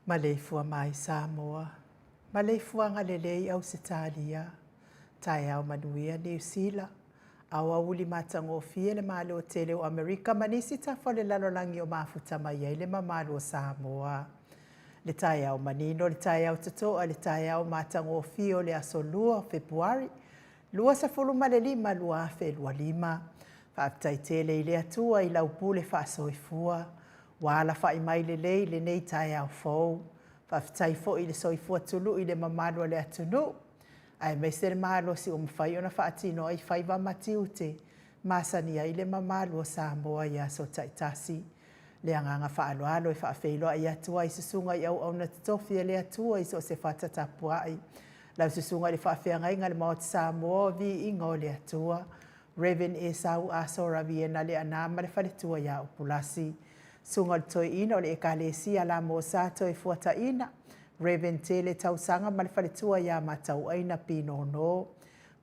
Maleifua mai Samoa. Maleifua ngalelei au Sitalia. Tai au manuia New Zealand. Awa uli matangofia le malo tele o Amerika manisi tafale lalolangi o mafuta mai ai le mamalo o Samoa. Le tai au manino, le tai au tatoa, le tai au matangofia o le asolua Februari. Lua sa fulu malelima lua afe lua lima. Whaaftai tele ile atua i laupule whaasoifua. Wala whai mai le lei le nei tai au fau. Whaaftai fo i le soifua tulu i le mamalo le atunu. Ai mai se le malo si umwhai ona whaatino ai whaiva matiute. Masani ai le mamalo o Samoa ia so taitasi. Le anganga whaaloalo e whaafeilo ai atua i susunga i au na titofi le atua i so se whatatapuai. Lau susunga le whaafeanga inga le Maota Samoa Viiga o le atua. Reverend e sau aso raviena le anama le whaletua ia upulasi. Sunga le toi ina o le ekalesia la mo sato e fuata ina. Reverend tele tausanga ma le whaletua ia matau aina pino no.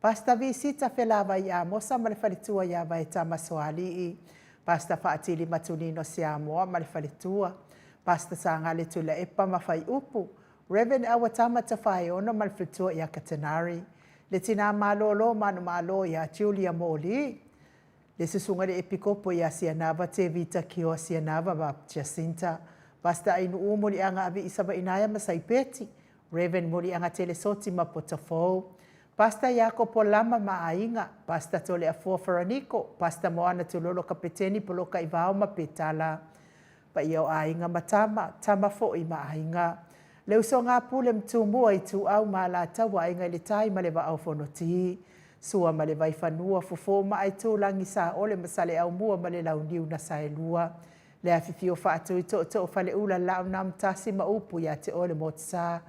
Pasta visita felava ia mosa ma le whaletua ia vai tamasoali i. Pasta whaatili matunino Samoa ma le whaletua. Pasta sanga le tula epa mawhai upu. Reverend awatama tawhai ono ma le whaletua ia katanari. Le tina malolo manu malo ia Julia Moli. Le susunga le epikopo ia Sianava te vita kio Sianava ba Jacinta. Basta ainu umoli anga avi isaba inaya masaipeti. Reverend moli anga telesoti ma potafou. Pasta yako polama ma ainga. Pasta tole afua Faraniko. Pasta moana tulolo kapeteni poloka ivao ma petala. Pa iau ainga matama. Tama fo i ma ainga. Leu so ngā pule mtumua i tu au ma la tawa inga le tai ma le va au fonoti. Sua ma le vai fanua fufo ma ai tu langi sa ole masale au mua ma le lau niu na sa elua. Le afifio whaatu i to fale ula lau na mtasi ma upu ya te ole motsa.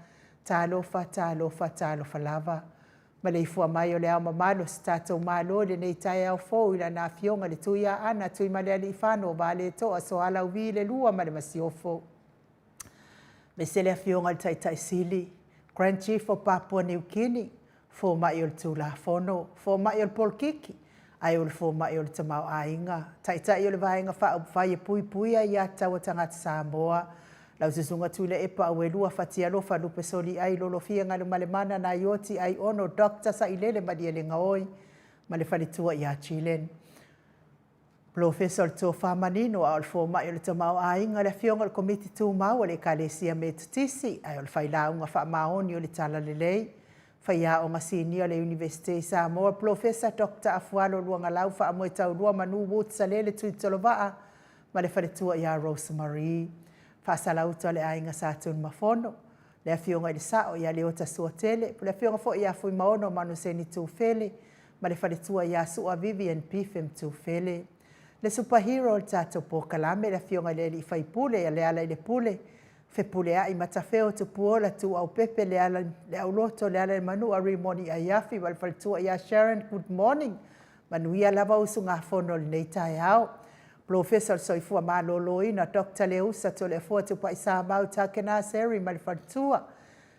Talofa lava. Ma le ifua mai o le au mamalo stato malo le nei tai au fo ila na fionga le tuia ana tui ma le alifano vale to aso ala uvi le lua ma le masiofo. Me se le fionga le tai sili. Grand Chief o Papua New Guinea. Fo mai o le tulafono. Fo mai o le polkiki. Ai o le fo mai o le tamau ainga. Tai o le vaenga whai pui ai a tawa tangata Samoa. Lau susunga tule epa au e lua fatia lofa lupe soli ai lolo fia ngale malemana na ioti ai ono dokta sa ilele madia le ngaoi. Male falitua ia Chilen. Professor Tofa Manino au le fo mai o le tamau ainga le fionga le komiti tu mau le kalesia me tutisi. Ai o le whailaunga wha maoni o le tala lelei. Whaia o ngasinia le University Samoa. Professor Dr. Afualo luanga lau wha amoe tau lua manu wotsa lele tui tolovaa. Ma le whaletua ia Rosemary. Whaasala uta le ainga sa tun mafono. Le fionga i le sao ia le ota suatele. Le fionga fo ia fui maono manu seni tūwhele. Ma le whaletua ia sua Vivian Pifem tūwhele. Le superhero le tato po kalame le fionga le li fai pule le ala i le pule. Fe pule a i matafeo tu puola tu au pepe le ala le au loto le ala manu a rimoni a yafi wal faltua ia Sharon good morning. Manu ia lava usu ngā fono le nei tai au. Professor soifua malolo ina Dr. Leusa to le fua tu pa isa mau takena seri mal faltua.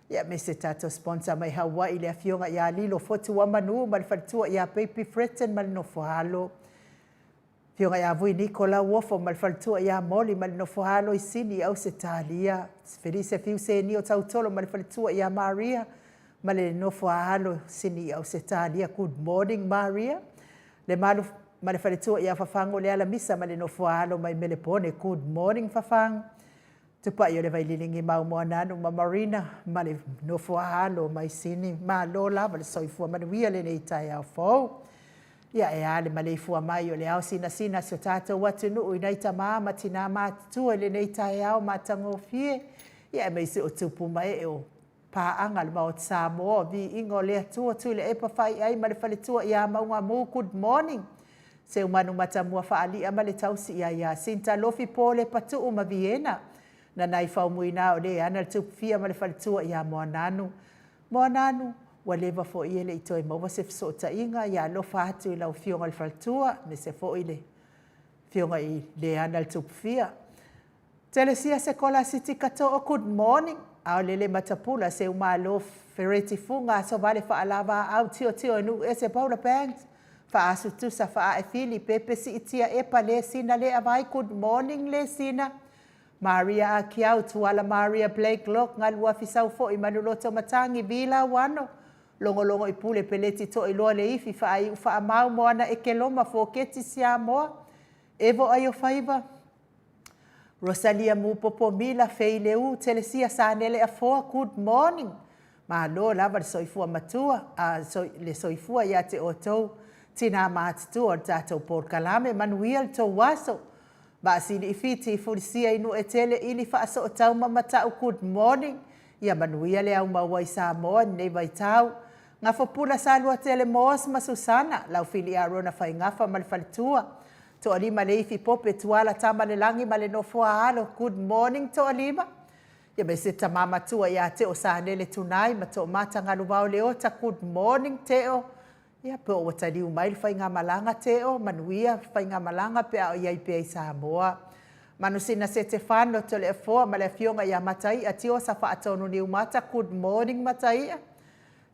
Ia me se tato sponsor mai Hawaii le fionga ia lilo fotu wa manu mal faltua ia baby Fretten mal no fohalo. Fionga ia vui Nicola Wofo mal faltua ia moli mal no fohalo i sini au se talia. Felice fiu se ni o tautolo mal faltua ia Maria. Mal no fohalo sini au se talia. Good morning Maria. Le malu mal faltua ia fafango le ala misa mal no fohalo mai melepone. Good morning fafang. Tupa yo le vai lilingi mau moananu ma Marina mal no fohalo mai sini ma lola mal soifua mal wia le nei tai au fo. Ia e ale maleifua mai o le au sina so tātou watunu i nei tamā matina mātua le nei tai au matango fie. Ia e meise o tupu mai e o pāanga le Maota Samoa Viiga o le atua tui le epa whai ai ma le whaletua ia maunga mū good morning. Se umanu matamua whaalia ma le tausi ia sinta lofi po le patu ma Viena. Na nai whaumuina o le ana le tupu fia ma le whaletua ia moananu. Moananu. Wa leva fo i ele i toi maua se fisota inga ia lofa atu i lau fionga le faltua me se fo i le fionga i le ana le tupufia. Telesia se kola siti katoa good morning. Ao lele matapula se umalo fereti funga so vale fa alava au tio nu e se Paula Banks. Fa asu tusa fa e fili pepe si itia e pa le sina le avai good morning le sina. Maria Akiau tuala Maria Blake Lock ngalua fisau fo i manuloto matangi vila wano. Longo i pule peleti to i loa le ifi fa ai ufa amau moana e keloma fo keti Samoa. Evo ayo faiva. Rosalia Mupopo Mila Feileu Telesia Sanele Afoa good morning. Ma lo lava le soifua matua le soifua ia te otou tina maatu o tatou por kalame manuia to waso. Ba sili ifiti fulisia inu etele ili fa so tau mamata good morning. Ia manuia le au mawai Samoa nei vai tau. Nga fopula salua tele moas masusana lau fili arona fai ngafa malfalitua. To alima le ifi pope tuala tama le langi ma le nofua alo. Good morning to alima. Ia me se tamama tua ia te o sanele tunai ma to mata ngalu wao le ota. Good morning te o. Ia pe o watari umaili fai ngā malanga te o. Manuia fai ngā malanga pe au iai pe ai Samoa. Manu sina se te whano to le afoa ma le fionga ia matai. A tio sa wha atonu ni umata. Good morning matai.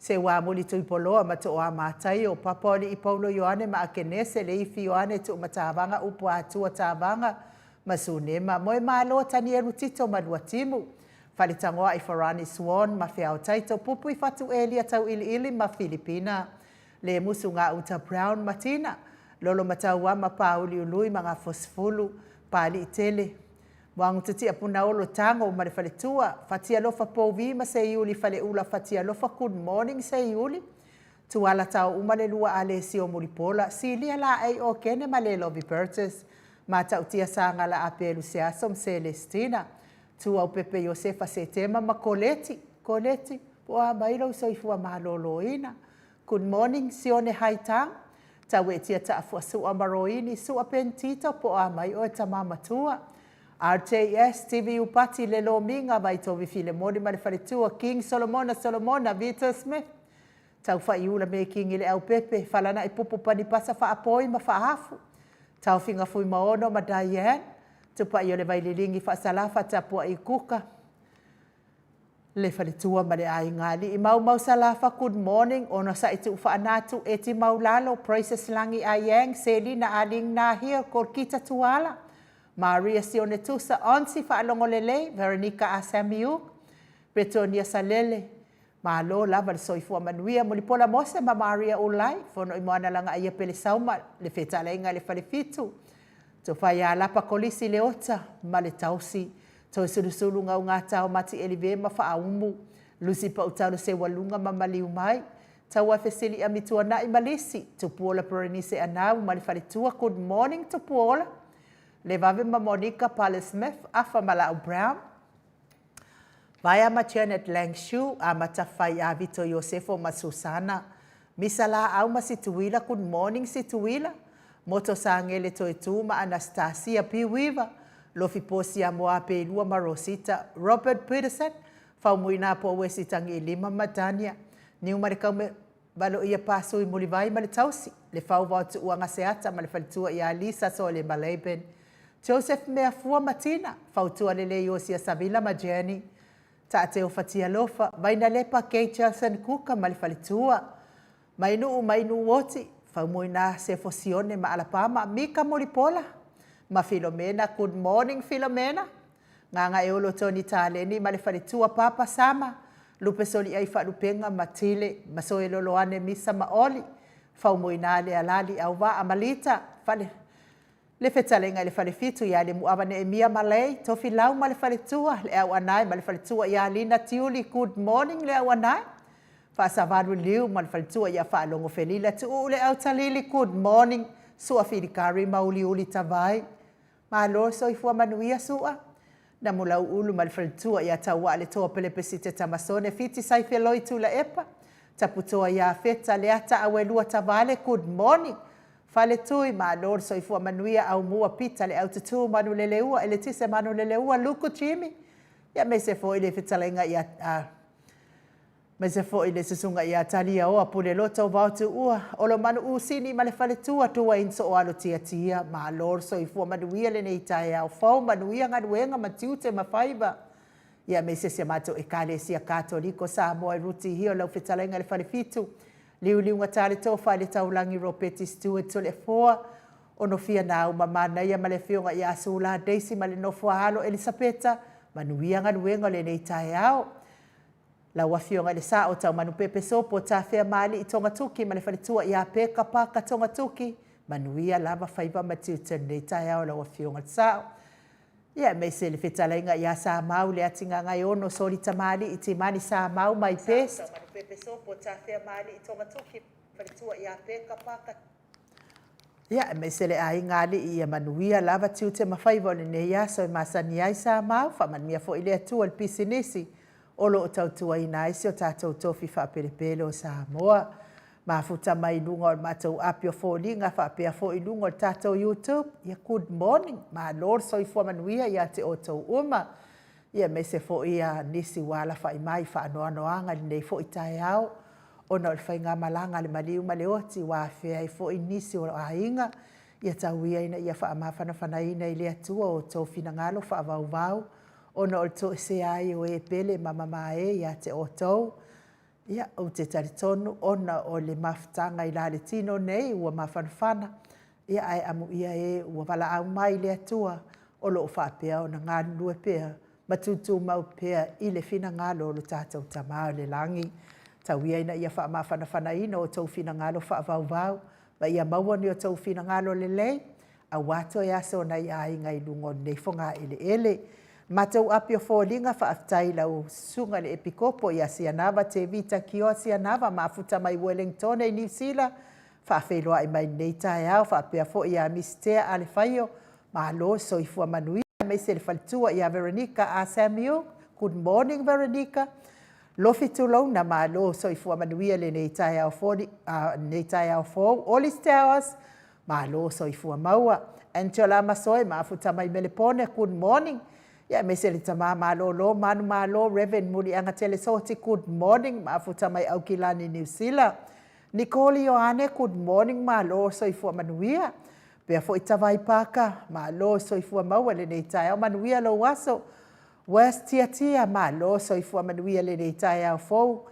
Se wā muli tui poloa ma to o amatai o paponi i Paulo Ioane ma akenese le ifi Ioane tu matawanga upo atua tawanga ma sunema. Moe malo tani eru tito malua timu. Falitangoa i Farani Swan ma whiao taito pupu i fatu elia tau ili ma Filipina. Le musu ngā uta Brown Matina. Lolo mataua ma pauli ului ma ngā fosfulu pali i tele. Wangu tati apuna olo tango ma le faletua. Fatia lofa povi ma se iuli fale ula fatia lofa good morning se iuli. Tuala tau umale lua ale si o mulipola. Si lia la ai o kene ma le lovi purchase. Ma tau tia sanga la apelu se asom Celestina. Tua upepe Josefa se tema ma koleti. Koleti. Pua mailo soifua mahalolo ina. Good morning si one haitang. Tau e tia taafua sua maroini sua pentita pua mai o tamama tua. RJS TV upati le lo minga vai tovi file modi ma le faletua King Solomona Vita Smith. Tau fa iula me King ile au pepe falana i pupu pani pasa fa apoi ma fa hafu. Tau finga fui maono ma Diane. Tupa i ole vai lilingi fa salafa tapua i kuka. Le faletua ma le ai ngali. I mau salafa good morning. Ono sa itu ufa anatu eti mau lalo. Prices langi ayang. Selina aling na here. Kor kita tuala. Maria Sione Tusa, Onsi Fa'alongolele, Veronica Asamiuk, Bretonia Salele, Malo lava le soifua manuia, Molipola Mose, ma Maria Ulai, fono i moana langa aia pele sauma, le feta lenga le falefitu. To whaia lapa kolisi le ota, ma le tausi, to sulusulu ngau ngata o mati elive ma fa'aumu, lusi pa utalo se walunga ma maliu mai, taua fesili amitua na i malisi, to puola perenise anau, ma le faletua, good morning to puola. Le vave ma Monica Pale Smith, afa Malau Brown. Vaya ma Janet Langshu, a matawhai a Vito Yosefo ma Susana. Misala au ma situila, good morning situila. Moto sangele to etu ma Anastasia Piwiva. Lofi posi a moa pe lua ma Rosita. Robert Peterson, faumuina po wesitangi lima ma Dania. Niu marikau me balo ia paso i mulivai ma le tausi. Le fau vautu uanga seata ma le falitua ia Lisa so le Maleben. Joseph mea fua matina, fautua lele Yosia Savila ma Jenny. Ta te o fatia lofa, vaina lepa Kay Chelson kuka ma le falitua. Mainu woti, faumuina se fosione ma Alabama, Mika Molipola. Ma Filomena, good morning Filomena. Nganga eolo Tony Taleni ma le falitua Papa Sama. Lupe soli ai falupenga matile, masoe loloane misa maoli. Faumuina le alali au wa amalita, fale. Le fetalenga le falefitu ia le muawane e mia malei, tofi lau ma le faletua, le au anai ma le faletua ia Lina Tiuli, good morning le au anai. Faasavaru liu ma le faletua ia faalongo felila tu le au talili, good morning, sua filikari mauli uli tavai. Ma lor soifua manuia sua. Na mulau ulu ma le faletua ia taua le toa pelepesite tamasone fiti saifeloi tu la epa. Taputoa ia feta le ata awelua tavale, good morning. Fale tui ma lor soifua manuia au mua pita le au tutu manu leleua ele tise manu leleua luku chimi. Ia me se fo ile fitalenga ia me se fo ile susunga ia talia o apule lota o vautu ua. Olo manu usini ma le fale tua tua inso o alo tia ma lor soifua manuia le neitai au fau manuia ngaduenga matiute mafaiba. Ia me se mato e kale sia katoliko Samoa ruti hio lau fitalenga le fale fitu. Liu ngatale to fale taulangi ropeti Stewart to le foa ono fia na au mamana ia male fionga ia sula Daisy male no fuahalo Elisabeta manuia ngaluenga le nei tae ao. La wafionga le sa o tau manu pepe sopo ta fea mali i tonga tuki male falitua ia peka paka tonga tuki manuia lava faiva matiu nei tae ao la wafionga le sao. Ia me se le fetalainga ia sa mau le atinga ngai ono soli tamali i timani sa mau mai pes. Manu pepe sopo ta fea mali i tonga tuki falitua ia peka paka. Ia me se le ai ngali i manuia lava tiu te mafaiva le ne ia so masani ai sa mau fa mania fo ile atua le pisinisi. Olo o tautua ina isi o tātou tofi whapelepele o Samoa. Mafuta mai lunga o mātou apio fōlinga whapea fō i lunga o tātou YouTube. Ia good morning. Ma lor so i fuamanuia ia te o tau uma. Ia me se fō ia nisi wala whai mai whaanoanoanga li nei fō i tae au. Ona o le whainga malanga le maliu maleoti wa whea i fō i nisi o ainga. Ia tau ia ina ia whaamawhana ina i lea tua o tau finangalo whaavau. Ona o le to se ai o e pele mama e ia te otou. Ia o te taritonu ona o le mafutanga i la le tino nei ua mafanafana. Ia ai amu ia e ua wala au mai le atua o lo whapea o na ngā lue pea. Matutu mau pea i le fina ngalo o lo tātou tamao le langi. Tau ia ina ia whaamafanafana ina o tau fina ngalo whaavau. Ma ia maua ni o tau fina ngalo le lei. A wato ia so na ia inga i lungo nei fonga ele ele. Matau apio fōlinga whaafitai lau sunga le epikopo ia sianava te vita kioa sianava mafuta mai Wellington e New Zealand. Whaafeiloa i mai nei tae au, whaapea fo ia mistea ale whaio. Mahalo soifua manuia, mei se le whalitua ia Veronica a Samuel. Good morning Veronica. Lofi tulauna mahalo soifua manuia le nei tae au fōu. Olis Towers, mahalo soifua maua. Angela Masoe, mafuta mai Melepone, good morning. Ia me se le tama malo manu malo Reverend Muli anga telesoti good morning mafuta mai au kilani New Zealand. Nicole Ioane good morning malo soifua manuia. Pea fo itawai paka malo soifua maua le nei tae au manuia lo waso. West tia malo soifua manuia le nei tae au fou.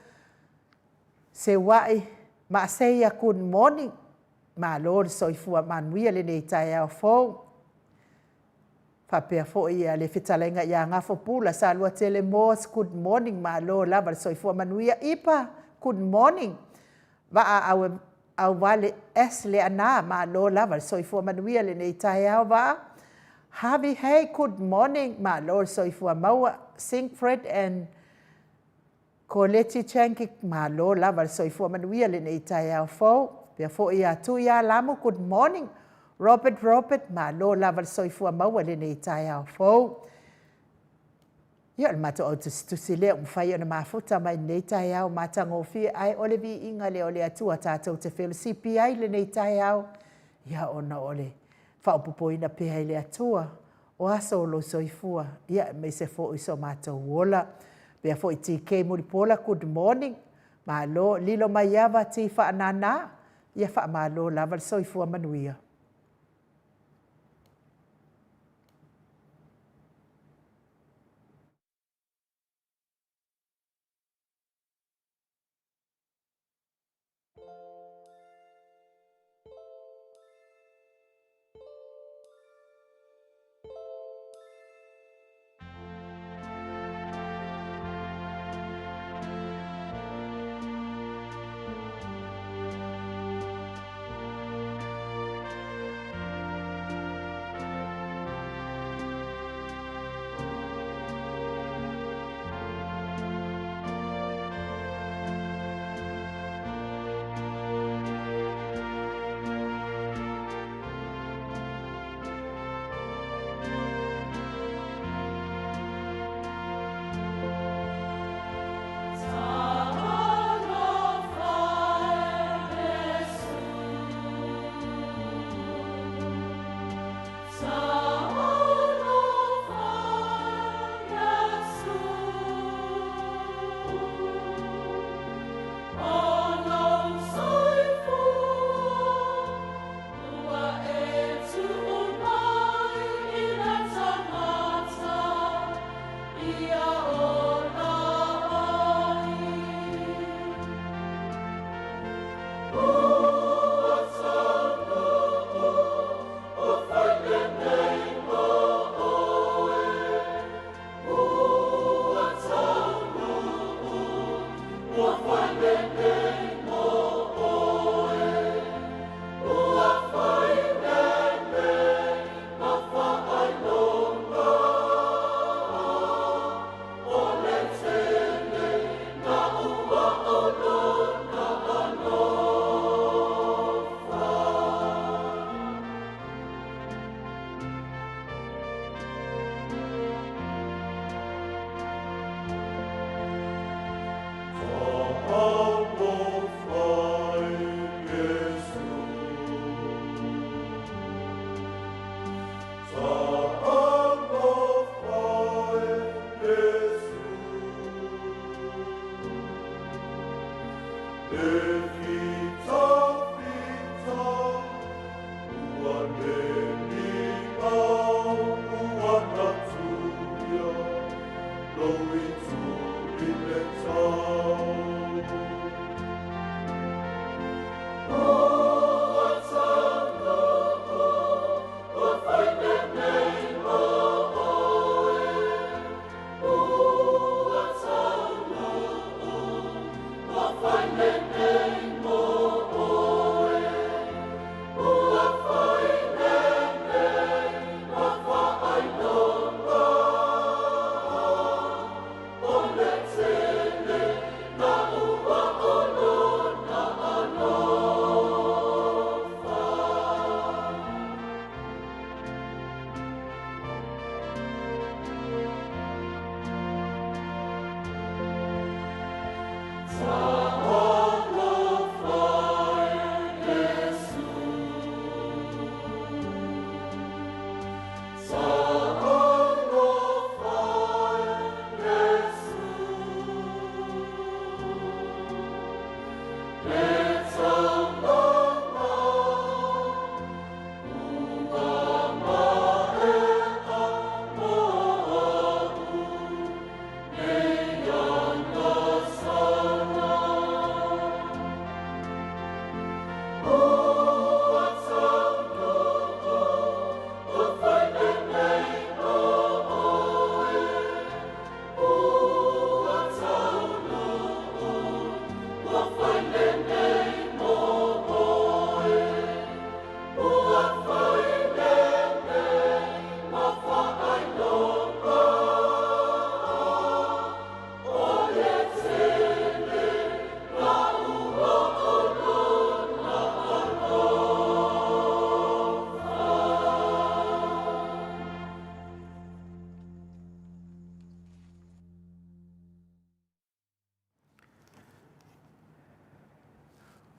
Se wai maaseia good morning malo soifua manuia le nei tae au fou. Whapea fo ia le whitalenga ia ngafo pula sa lua tele mos good morning ma lo lava soifua manuia ipa good morning va au vale esle ana ma lo lava soifua manuia le nei tae au va Harvey hey good morning ma lo soifua maua Singfred and Colette Chanki ma lo lava soifua manuia le nei tae au fo pea fo ia tu ia lamu good morning Robert, ma lo lava soifua maua le nei tae au fou. Ia le mato au tusi lea umwhai ona mafuta mai nei tae au matango fia ai ole vi inga le ole atua tātou te whelu CPI le nei tae au. Ia ona ole whaupupoina pēhai le atua o aso lo soifua. Ia me se fo iso mātou wola. Pea fo i TK Muripola, good morning. Ma lo lilo mai ava ti whaanana. Ia wha ma lo lava soifua manuia.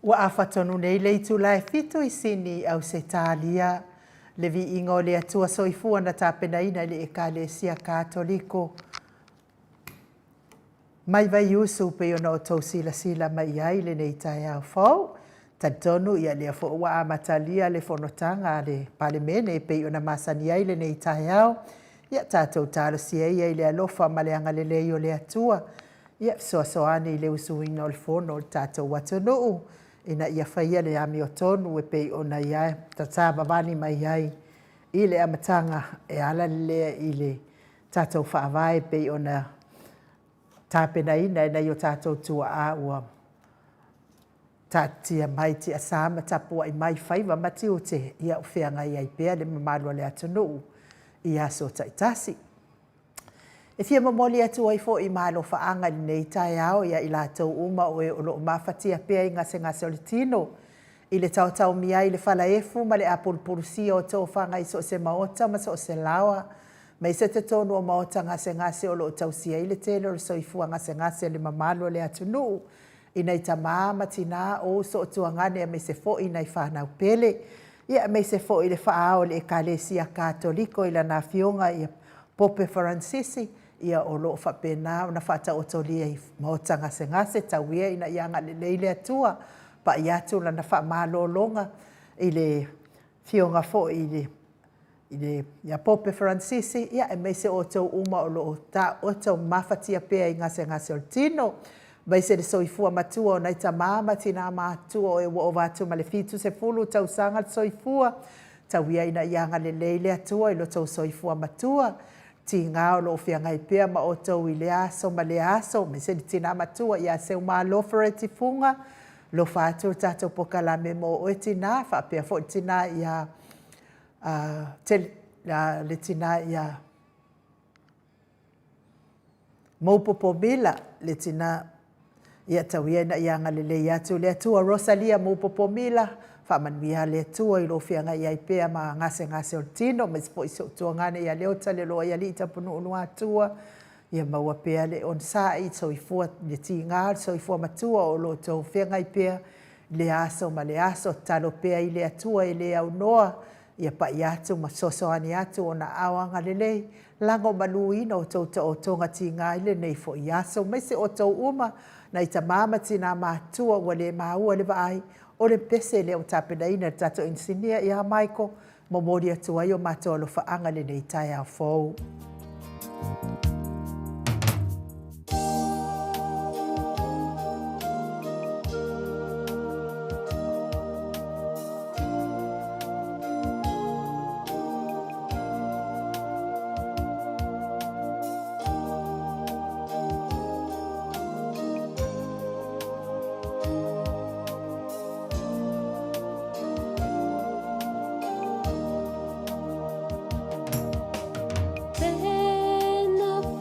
Wa afatonu nei le itu lai fito I sini au se talia. Le Viiga o le atua soifua na tapenaina le ekalesia katoliko. Mai vai usu pe ona o tau sila mai ai le nei tai au fau. Tantonu ia lea fo wa amatalia le fonotanga le palemene pe ona masani ai le nei tai au. Ia tātou tālo si ia le alofa ma le anga le leo le atua. Ia soasoani le usuinga o le fono o tātou watanuu. Ina ia whaia le ami o tonu e pei ona ia tata babani mai ai I le amatanga e ala lea I le tātou whaavai pei ona tāpena ina e nei o tātou tua a ua tātia mai ti a sāma tapua I mai whaiva mati o te ia o whianga I ai pēr le mamalua le atanu I aso taitasi. E fia mamoli atu ai fo I malo whaanga nei tai ao ia I lātou uma o e olo mafatia pēr I ngase o le tino. I le tau mia I le whala efu ma le apulpurusia o tau whanga I so se Maota ma so se lawa. Mai se te tonu o Maota ngase o lo tau sia I le tele o le soifua ngase le mamalo le atunu. I nei tamama tina o so tuangane me se fo I nei whanau pele. Ia me se fo I le whaao le ekalesia katoliko I la na fionga I Pope Francisci. Ia o lo whapena na whata o tolia I Maota ngase tauia ina ianga le leile atua. Pa iatu la na wha malo longa I le fionga fo I le ia Pope Francisci. Ia e me se o tau uma o lo ta o tau mafatia pea I ngase o tino. Mai se le soifua matua o naita mama tina matua o e wa o vatu ma le fitu se fulu tau sanga soifua. Tau ia ina ianga le leile atua I lo tau soifua matua. Ti ngā o lo whianga I pea ma o tau I le aso ma le aso. Me se le tina matua ia se uma lofere ti funga. Lo fatu tato pokalame mo o tina. Fa pea fo tina ia le tina ia Maupopomila le tina ia tauia na ianga le lei atu le atua Rosalia Maupopomila fa manuia le atua I lo whianga ia I pea ma ngase o tino ma sipo I so tuangane ia leota le loa ia li tapunu unu atua ia maua pea le on sai so I fua le tinga so I fua matua o lo tau whianga I pea le aso ma le aso talo pea I le atua I le au noa ia pa I atu ma sosoani atu o na awanga le lei lango manuina o tau o tonga tinga I le nei fo I aso mai se o tau uma na ita mama tina matua wale maua le vai o le pese le o tapenaina tato insinia ia Michael momori atua I o mato lo whaanga le nei tai au fau. Pena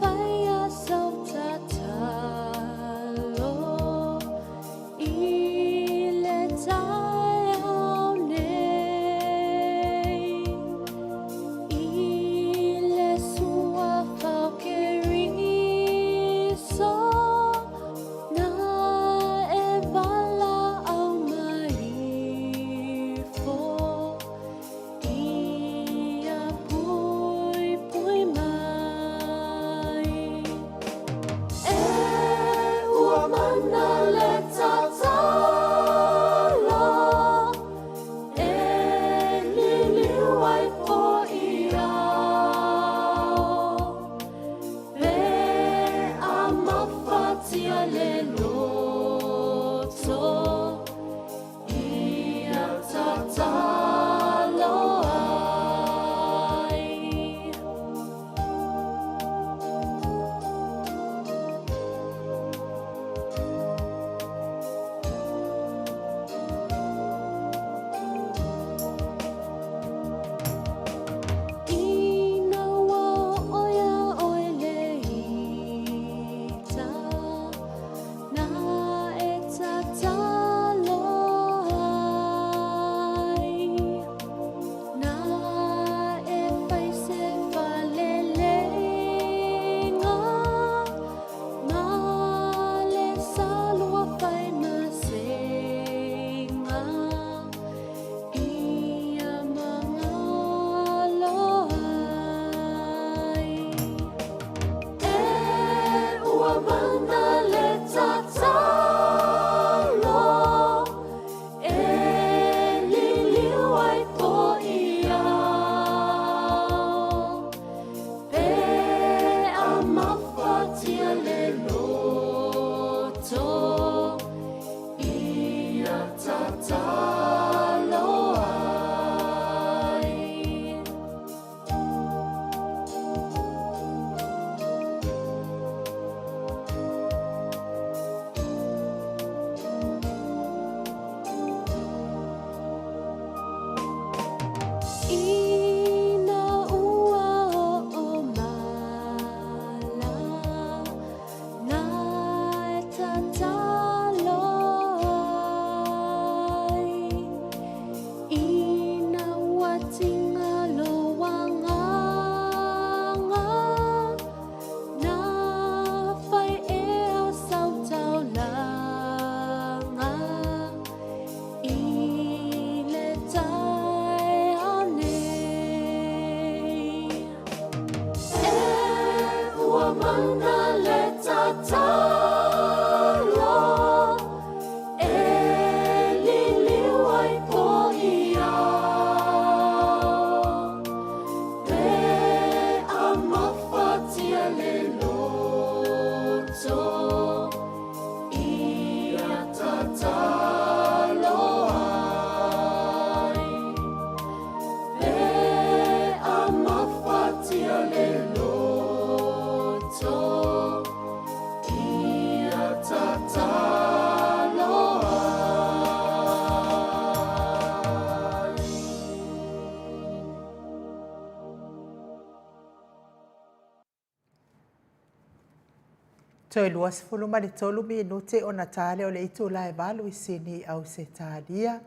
Toi luas fuluma le tolu minute o Natale o le itu lai valu I sini au se talia.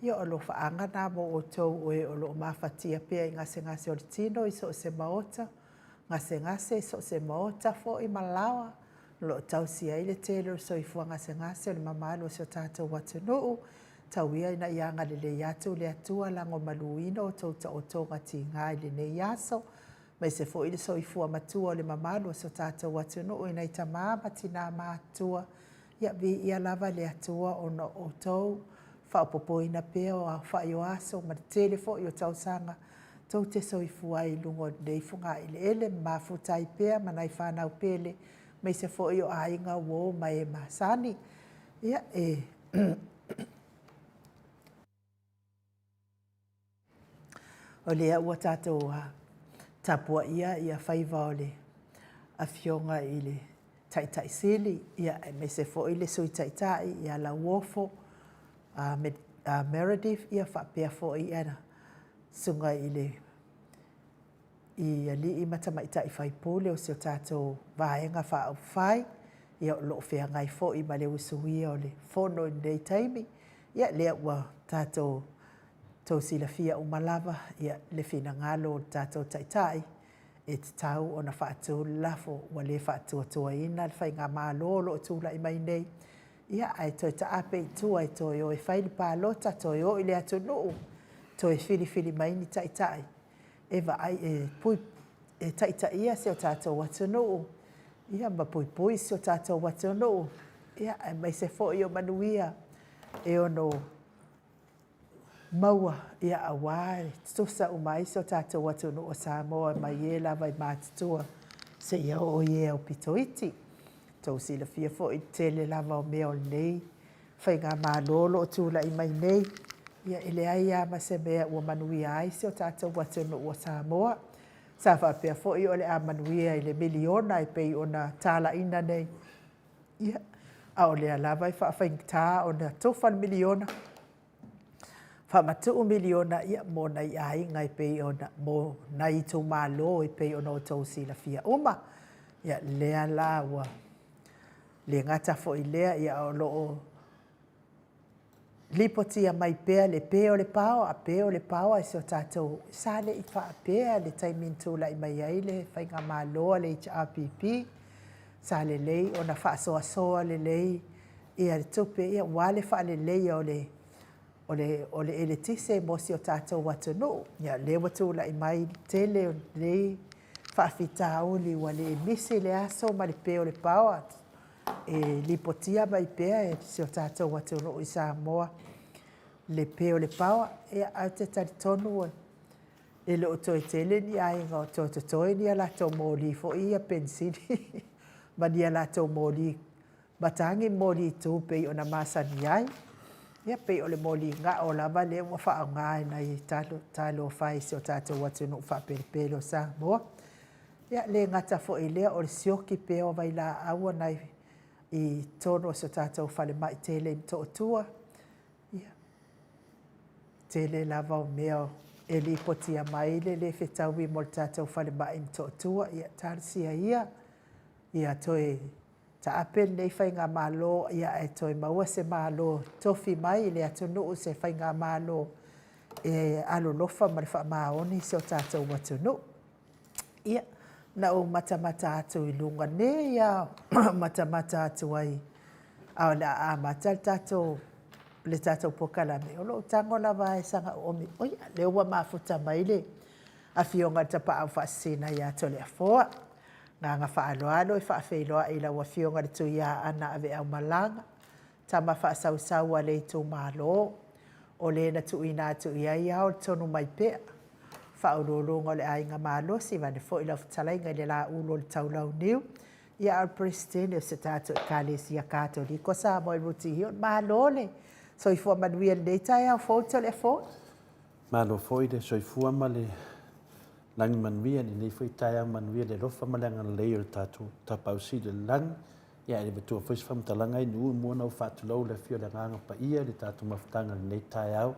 Ia o lo faanga na mo o tau oe o lo mafatia pia I ngase o le tino I so se maota. Ngase so se maota fo I malawa. Lo tau sia I le tele so I fua ngase o le mamalo so tātou watunuu. Tau ia ina ianga le yatu le atua lango maluino o tau ta o tonga ti ngai le ne yaso. Mai se fo ile so I fua matua o le mamalo so tātou watunuu ina I tamama tina matua. Ia vi ia lava le atua o no o tau. Whaopopo ina peo a whaio aso ma tele fo I o tau sanga. Tau te so I fua I lungo nei funga I le ele mafutai pea ma nai whanau pele. Mai se fo I o ainga wo mai e masani. Ia o lea ua tātou tapua ia whaiva o le a fionga I le taitai sili. Ia mai se fo I le sui taitai ia la uofo. Meredith ia whapea fo I ana sunga I le I li I matamaita I whaipole o seo tātou vaenga whaau whai ia lo whea ngai fo I ma le usuia o le whono nei taimi ia lea ua tātou tau sila fia umalava ia le fina ngalo tātou taitai e te tau o na whaatou lafo wa le whaatua tua ina le whai ngā mālolo o tūla I mai nei. Ia ai toi ta ape I tua I toi o e whaili pālota toi o I le atu nuu toi fili mai ni taitai e wa ai e pui e taita ia seo tātou watu nuu ia ma pui seo tātou watu nuu ia ai mai se fo I o manuia e ono maua ia awai tusa umai seo tātou watu nuu o Samoa mai e lava I mātutua se ia o ie o pitoiti. Tau sila fia fo I tele lava o mea o nei. Whai ngā mālolo o tūla I mai nei. Ia ele ai a ma se mea ua manuia ai se o tātou watenu o Samoa. Sa whapea fo I o le a manuia I le miliona I pei o na tāla ina nei. Ia a o le a lava I whawhai tā o na tōwhan miliona. Whamatu miliona ia mō nei ai ngai pei o na mō nei tō mālo I pei o na o tau sila fia uma. Ia lea la ua. Le ngata fo I lea ia o loo lipotia mai pea le peo le pao a peo le pao a so tātou sale I wha pea le taimintu la I mai ai le whai ngā māloa le HRPP sale lei o na wha soa le lei ia le tupe ia wale wha le lei o le ele tise mo si o tātou watunu ia le watu la I mai tele o lei wha fita oli wa le misi le aso ma le peo le pao atu. E lipotia mai pea e se o tātou watu no I Samoa le peo le paua e au te tari tonu e lo toi tele ni ai ngā toi ni ala tau mōli fo I a pensini ma ni ala tau mōli batangi mōli tū pei o na masani ai ia pei o le mōli ngā o lava le wa wha ngā nei talo whai se o tātou watu no wha pele o Samoa ia le ngata fo I lea o le sioki peo vai la aua nei I tono so tātou whale mai tele I to tua. Ia. Tele lava o mea e li potia mai le whetau I mo tātou whale mai I to tua. Ia tarsia ia. Ia toi ta apen nei whai ngā mālo. Ia e toi maua se mālo tofi mai le atunu se whai ngā mālo. E alo lofa ma le wha maoni se o tātou watunu. Ia. Na o matamata atu I lunga ne ia matamata atu ai au la a matal tatou le tatou pokala me o lo tango lava e sanga omi oia le ua mafuta mai le a fionga tapa au fasina ia to le afoa Ngā whaaloalo I whaawhiloa I lawa whionga le tui a ana ave au malanga. Tama whaasau a le tō mālo. O le na tui nā tui ai au tonu mai pea. Whaololonga le ainga mālo si vane fo I lau whatalai ngai le la ulo le taulau niu. Ia al presidente o se tātou Ecclesia Katolika sa mo I ruti hion mālo le. So I fua manuia le tai au fōto le fō. Mālo fōi le soifua ma le langi manuia ni nei fōi tai au manuia le rofa ma le angana lei o le tātou tapausi le langi. Ia ele betua fōi se whamtalanga I nuu mua nau whātulau le fio le nganga pa ia le tātou mawhatanga nei tai au.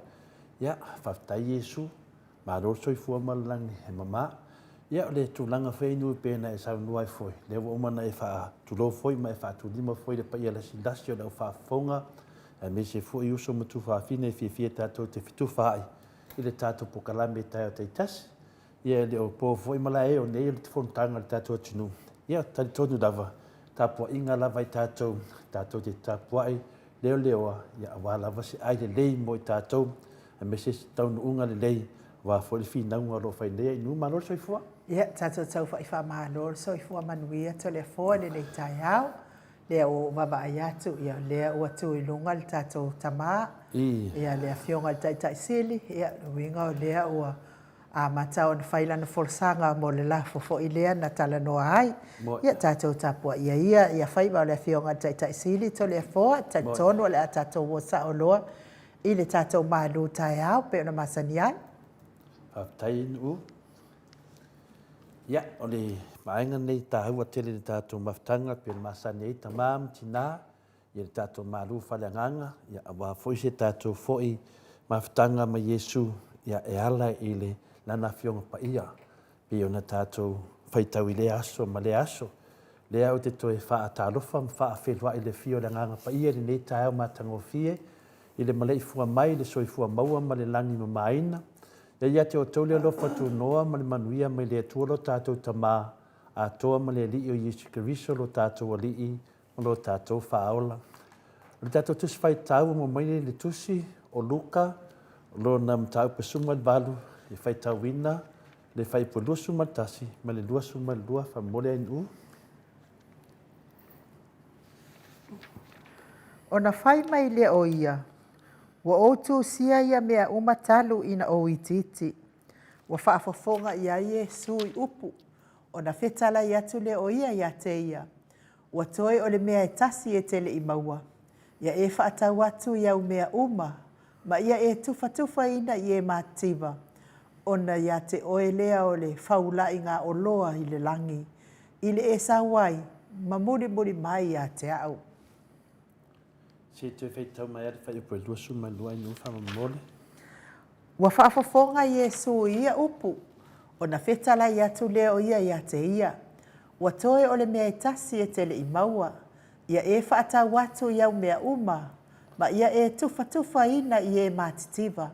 Ia, whaftai Yesu, mālo soifua ma le langi he mama. Ia le tūlanga whai nui pēna e sau nuai fōi. Le wa umana e wha tulo fōi ma e wha tūlima fōi le pa ia le sindasi o le wha whafonga. E me se fōi uso ma tu whawhine fia tātou te fitu whai. I le tātou pokalame tai o te tasi. Ia le o pō fōi mala e o nei le te whontanga le tātou atunu. Ia tari tonu lava. Tāpua inga lava I tātou. Tātou te tāpua I leo leoa. Ia awa lava se ai le lei mo I tātou. E me se taunu unga le lei. Wa fōi le whinaunga lo whai lea I nu malo soifua. Ia tātou tau whai wha mālo soifua manuia to le fōa le nei tai au. Lea o mama ai atu, ia lea o atu I lunga le tātou tamā. Ia lea whionga le tai sili, ia winga o lea o a matau na whailana folsanga mo le lafo fo I lea na tala noa ai. Ia tātou tapua ia ia whaiba o lea whionga le tai sili to lea fōa, tai tono o lea tātou o sa o loa. I le tātou mālu tai au, pe ona masani ai. Tai nu. Ia, o le maenga nei tāhua tele le tātou mawhtanga pe le masani ei tamam tina. Ia le tātou mālu whaleanganga. Ia awa fōi se tātou fōi mawhtanga ma Yesu. Ia e ala I le lana whionga pa ia. Pe ona tātou whaitau I le aso ma le aso. Lea o te toe wha tālofa ma wha whelua I le whio le nganga pa ia le nei tāau mātango fie. I le malei fua mai le soifua maua ma le langi ma maina. Ia te o tau le lofa tu noa ma le manuia ma le atua lo tātou tamā. A toa ma le li o Yesu Keriso lo tātou a li o lo tātou whaola. Le tātou tusi whai tau mo maile le tusi o Luka, lo na mtau pesuma le balu, le whai tau wina, le whai po lua suma tasi, ma le lua suma lua wha mole ai nu. O na whai mai le o ia, wa outu sia ia mea umatalu ina o ititi, wa whaafafonga ia Yesu I upu, o na whetala I atu le o ia te ia. Wa toi o le mea e tasi e tele I maua. Ia e whaatau atu iau mea uma. Ma ia e tufa ina I e mātiva. Ona ia te oe lea o le whaula I ngā oloa I le langi. I le e sawai, ma muri mai ia te au. Se te whaitau mai ari whai upo e lua suma lua I nu whama mole. Wa whaafafonga Yesu ia upu. O na whetala I atu leo ia te ia. Wa toe o le mea e tasi e tele I maua. Ia e whaatau atu iau mea uma. Ma ia e tufa ina I e mātitiva.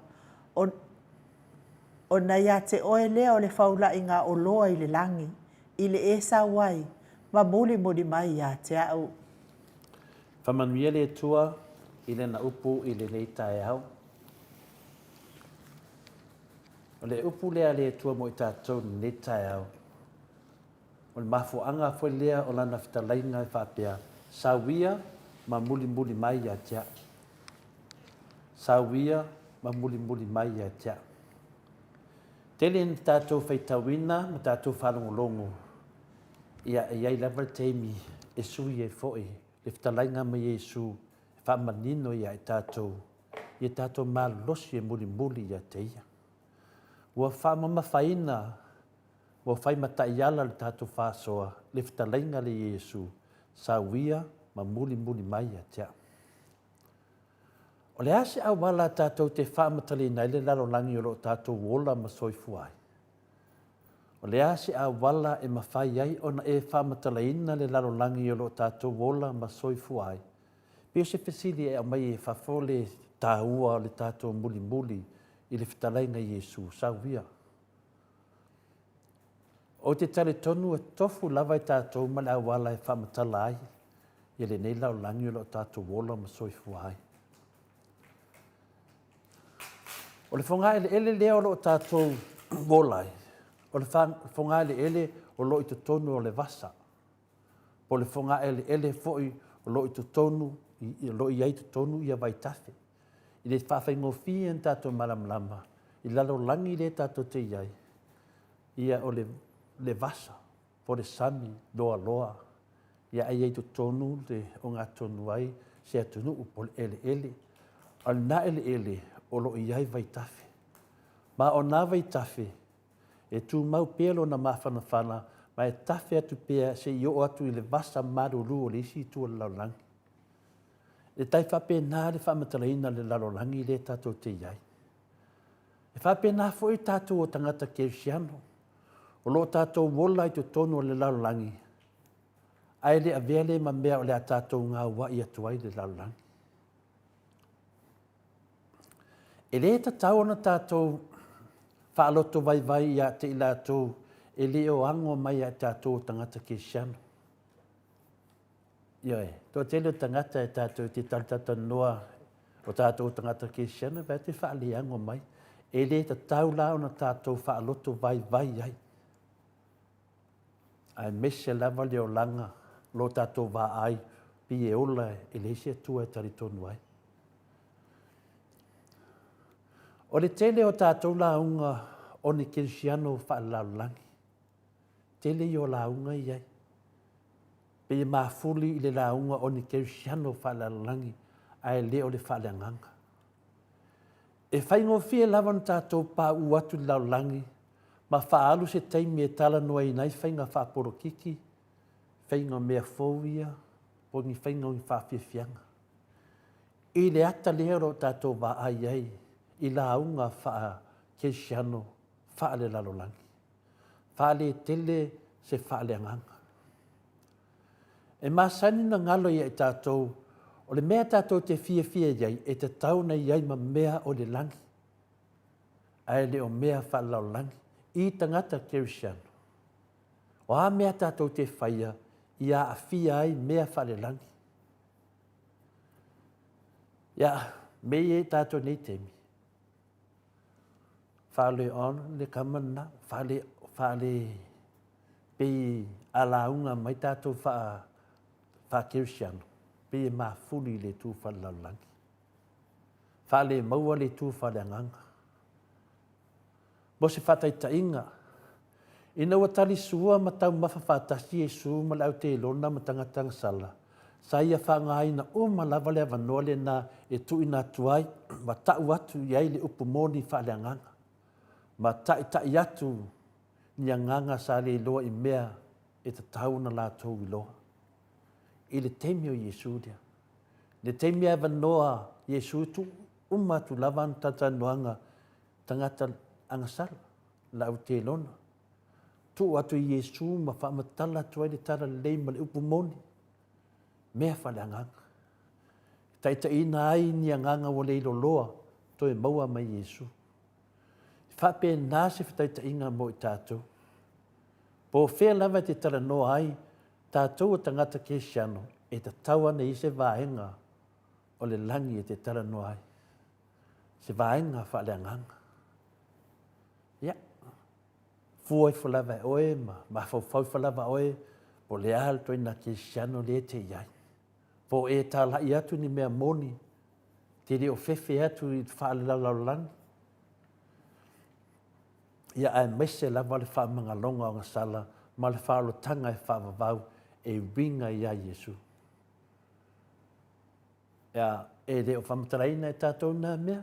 O na ia te oe lea o le whaula I ngā oloa I le langi. I le e sawai. Ma muli mai ia te au. Whamanuia le tua I le na upu I le nei tae au. O le upu lea le tua mo I tātou nei tae au. O le mafuanga foi lea o lana whitalainga I whapea. Sawia ma muli mai ia tia. Sawia ma muli mai ia tia. Tele ni tātou whaitawina ma tātou whalongolongo. Ia e iai level teimi e sui e foi. Le whitalainga ma Yesu e whamanino ia e tātou. Ia tātou malosi e muli ia te ia. Ua whamama whaina. Ua whai matai ala le tātou whasoa. Le whitalainga le Yesu. Sawia ma muli mai ia tia. O le ase au wala tātou te whaamatali nei le lalo langi o lo tātou wola ma soifuai. O le ase au wala e mawhai ai ona e whaamatalaina le lalo langi o lo tātou wola ma soifuai. Pio se fesili e mai e whafole tāua o le tātou muli I le whitalainga Yesu. Sawia. O te tale tonu e tofu lava I tātou ma le au wala e whaamatala ai. Ia le nei lau langi o lo tātou wola ma soifuai. O le whonga ele lea o lo tātou wolai. O le whonga ele o lo I te tonu o le vasa. po le fonga ele foi o lo i tonu i lo i ai tonu ia vai tafe i le whawhaingofi en tātou malamlama i lalo langi le tātou te iai ia o le vasa po le sami loa loa ia ai ai tonu le o ngā tonu ai se atunu po le ele al na ele o lo i ai vai tafe ma o na vai tafe e tu mau pelo na mawhanawhana ma e tafe atu pea se i o atu i le vasa maruru o le isi tu o laulangi. E tai whape nā le whamatalaina le lalolangi le tātou te iai. E whape nā fo i tātou o tangata kerisiano. O lo tātou wola i tu tono o le lalolangi. Ai le avele ma mea o le a tātou ngā ua i atuai le lalolangi. E le tātou na tātou whaaloto vai ia te i lātou e le o ango mai a tātou tangata kerisiano. Ia tō te leo tangata e tātou te tautata noa o tātou tangata kerisiano, vai te whaali ango mai. E le tātou la o na tātou whaaloto vai ai. Ai mese lava leo langa lo tātou wā ai pi e ola e le se tua e taritonu ai. O le tele o tātou la unga o ni kerisiano whaalaulangi. Tele i o la unga i ai. Pe i mafuli i le la unga o ni kerisiano whaalaulangi ai le o le whaaleanganga. E whaingo fie lawan tātou pā uatu laulangi ma whaalu se teimi e tala noa i nei whainga whaaporo kiki, whainga mea fōia, po ni whainga i whaafiafianga. I le ata lea ro tātou wā ai i la unga wha kerisiano whaale lalolangi. Whaale tele se whaale anganga. E masani na ngalo i tātou, o le mea tātou te fia iai, e te tauna iai ma mea o le langi. Ai le o mea whaale lalolangi, i tangata kerisiano. O a mea tātou te whaia, i a awhia ai mea whaale langi. Ia, mei e tātou nei temi. Whale on le kamana, whale pei alaunga mai tātou wha kerisiano, pei ma fuli le tū whalaulangi. Whale maua le tū whaleanganga. Mo se whataitainga, ina ua tali sua ma tau mawhawhatasi e su ma lau te lona ma tangatanga sala. Sa ia whangaina o ma lava le avanoa le na e tu ina tuai, ma tau atu iai le upumoni whaleanganga. Ma tai atu ni nganga sa le loa i mea e te tau na lātou i loa. I le teimi o Yesu dia. Le teimi ava noa Yesu tu umatu lavan tata noanga tangata angasala lau te lona. Tu atu Yesu ma whaamatala tuai le tara leima le upumoni. Mea whaleanganga. Taita ina ai ni nganga o le ilo loa toi maua mai Yesu. Whape nāse whataita inga mo i tātou. Po whea lava te tara noa ai, tātou o tangata kerisiano, e ta tawana i se vāenga o le langi e te tara noa ai. Se vāenga whaaleanganga. Ia. Fuai whalava oe, ma whau whalava oe, po le ahal toi na kerisiano le te iai. Po e tā lai atu ni mea moni, te reo whewhe atu i whaalelalaulangi. Ia ai mese lava le whaamangalonga o ngasala, ma le whaalotanga e whaavavau e winga ia Yesu. Ia e reo whamataraina e tātou nā mea.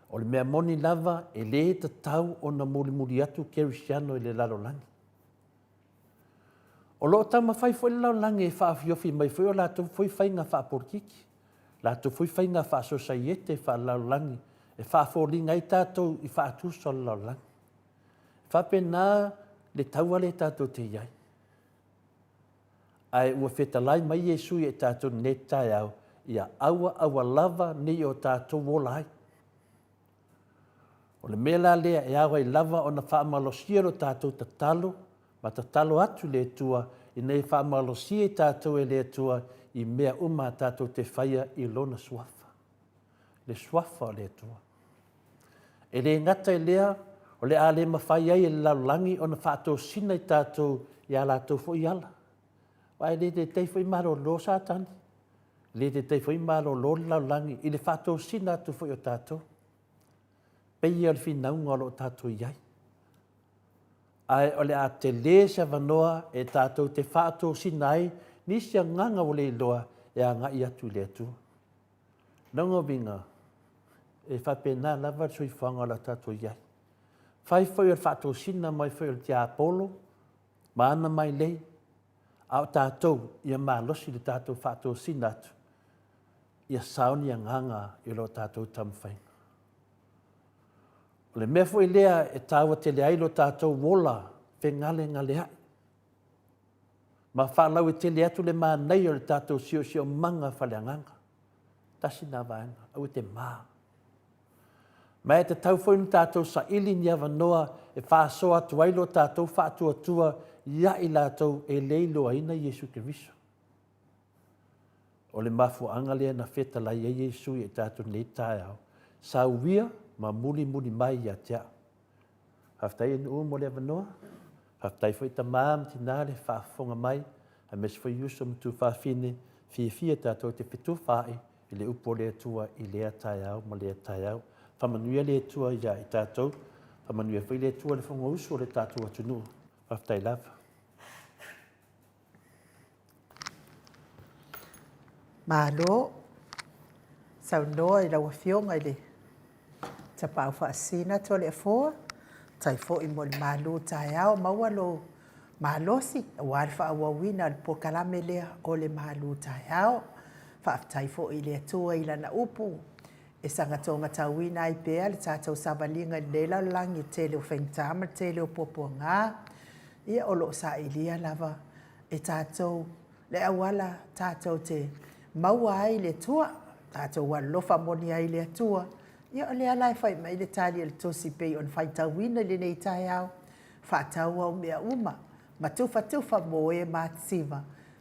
O le mea moni lava e le ta tau o na muri atu kerisiano i le lalolangi. O loo tau mawhai fo le lalolangi e whaafiofi mai fo o lātou fwoi whainga whaaporkiki. Lātou fwoi whainga whaasosaiete whaalalolangi e whaaforinga i tātou i whaatuso le lalolangi. Whape nā le taua le tātou te iai. Ai ua whetalai mai Yesu i e tātou ne tai au, ia aua lava ni o tātou wolai. O le mela lea e awa i lava o na whaamalosia ro tātou tatalo, ma tatalo atu le tua, i nei whaamalosia i tātou e le tua, i mea uma tātou te whaia i lona swafa. Le swafa o le tua. E le ngata i lea, o le ale mawhai ai e laulangi o na whaatou sina i tātou i a lātou fo i ala. Wai le te tei fwoi maro lo satani. Le te tei fwoi maro lo laulangi. I le whato sina atu fwoi o tātou. Pei o le whinaunga o lo tātou iai. Ai o le a te le se wanoa e tātou te whato sina ai. Nisi a nganga o le loa e a ngai atu le atu. Nongo vinga. E whapena lava sui whanga la tātou iai. Whai fwoi o le whato sina mai fwoi o le te apolo. Maana mai lei. Au tātou, ia mālosi le tātou whātou sinatu. Ia sauni a nganga i lo tātou tamwhainga. O le mea fwoi lea e tāua te lea lo tātou wola, whengale ngale hai. Ma whalau e te lea tu le mā nei o le tātou sio manga whale nganga. Tasi nā vaenga, au te mā. Ma e te tau fwoi ni tātou sa ili ni awanoa e whāsoa tuailo tātou whātua tua ia i lātou e leilo aina Iesu Keriso. O le mafu angalea na wheta lai e Iesu i tātou nei tāi au. Sa uia ma muli mai i atea. Haftai e nuu mo le avanoa. Haftai fwoi ta maam tinare whaafonga mai. A mes fwoi yuso mtu whaafine fia tātou te whitu whae i le upo lea tua i lea tāi au ma lea tāi au. Whamanuia lea tua ia i tātou. Whamanuia fwoi lea tua le whonga uso le tātou atunu. Haftai lava. Malo, sau noa i lawa fionga i le tapau whaasina to le fōa, tai fo i mo le malo tai au maua lo malosi, o alfa awawina le pokalame lea o le malo tai au, whaaftai fo i le atua i lana upu, e sanga tonga tauina i pēa le tātou sabalinga i leila langi tele o whengtama, tele o popo ngā, ia o lo sa ilia lava e tātou le awala tātou te maua ai le tua, tātou walofa moni ai le tua, ia o le alai whai mai le tali le tosi pei on whai tauina le nei tai au, whaatau au mea uma, ma tufa mo e mātsiva,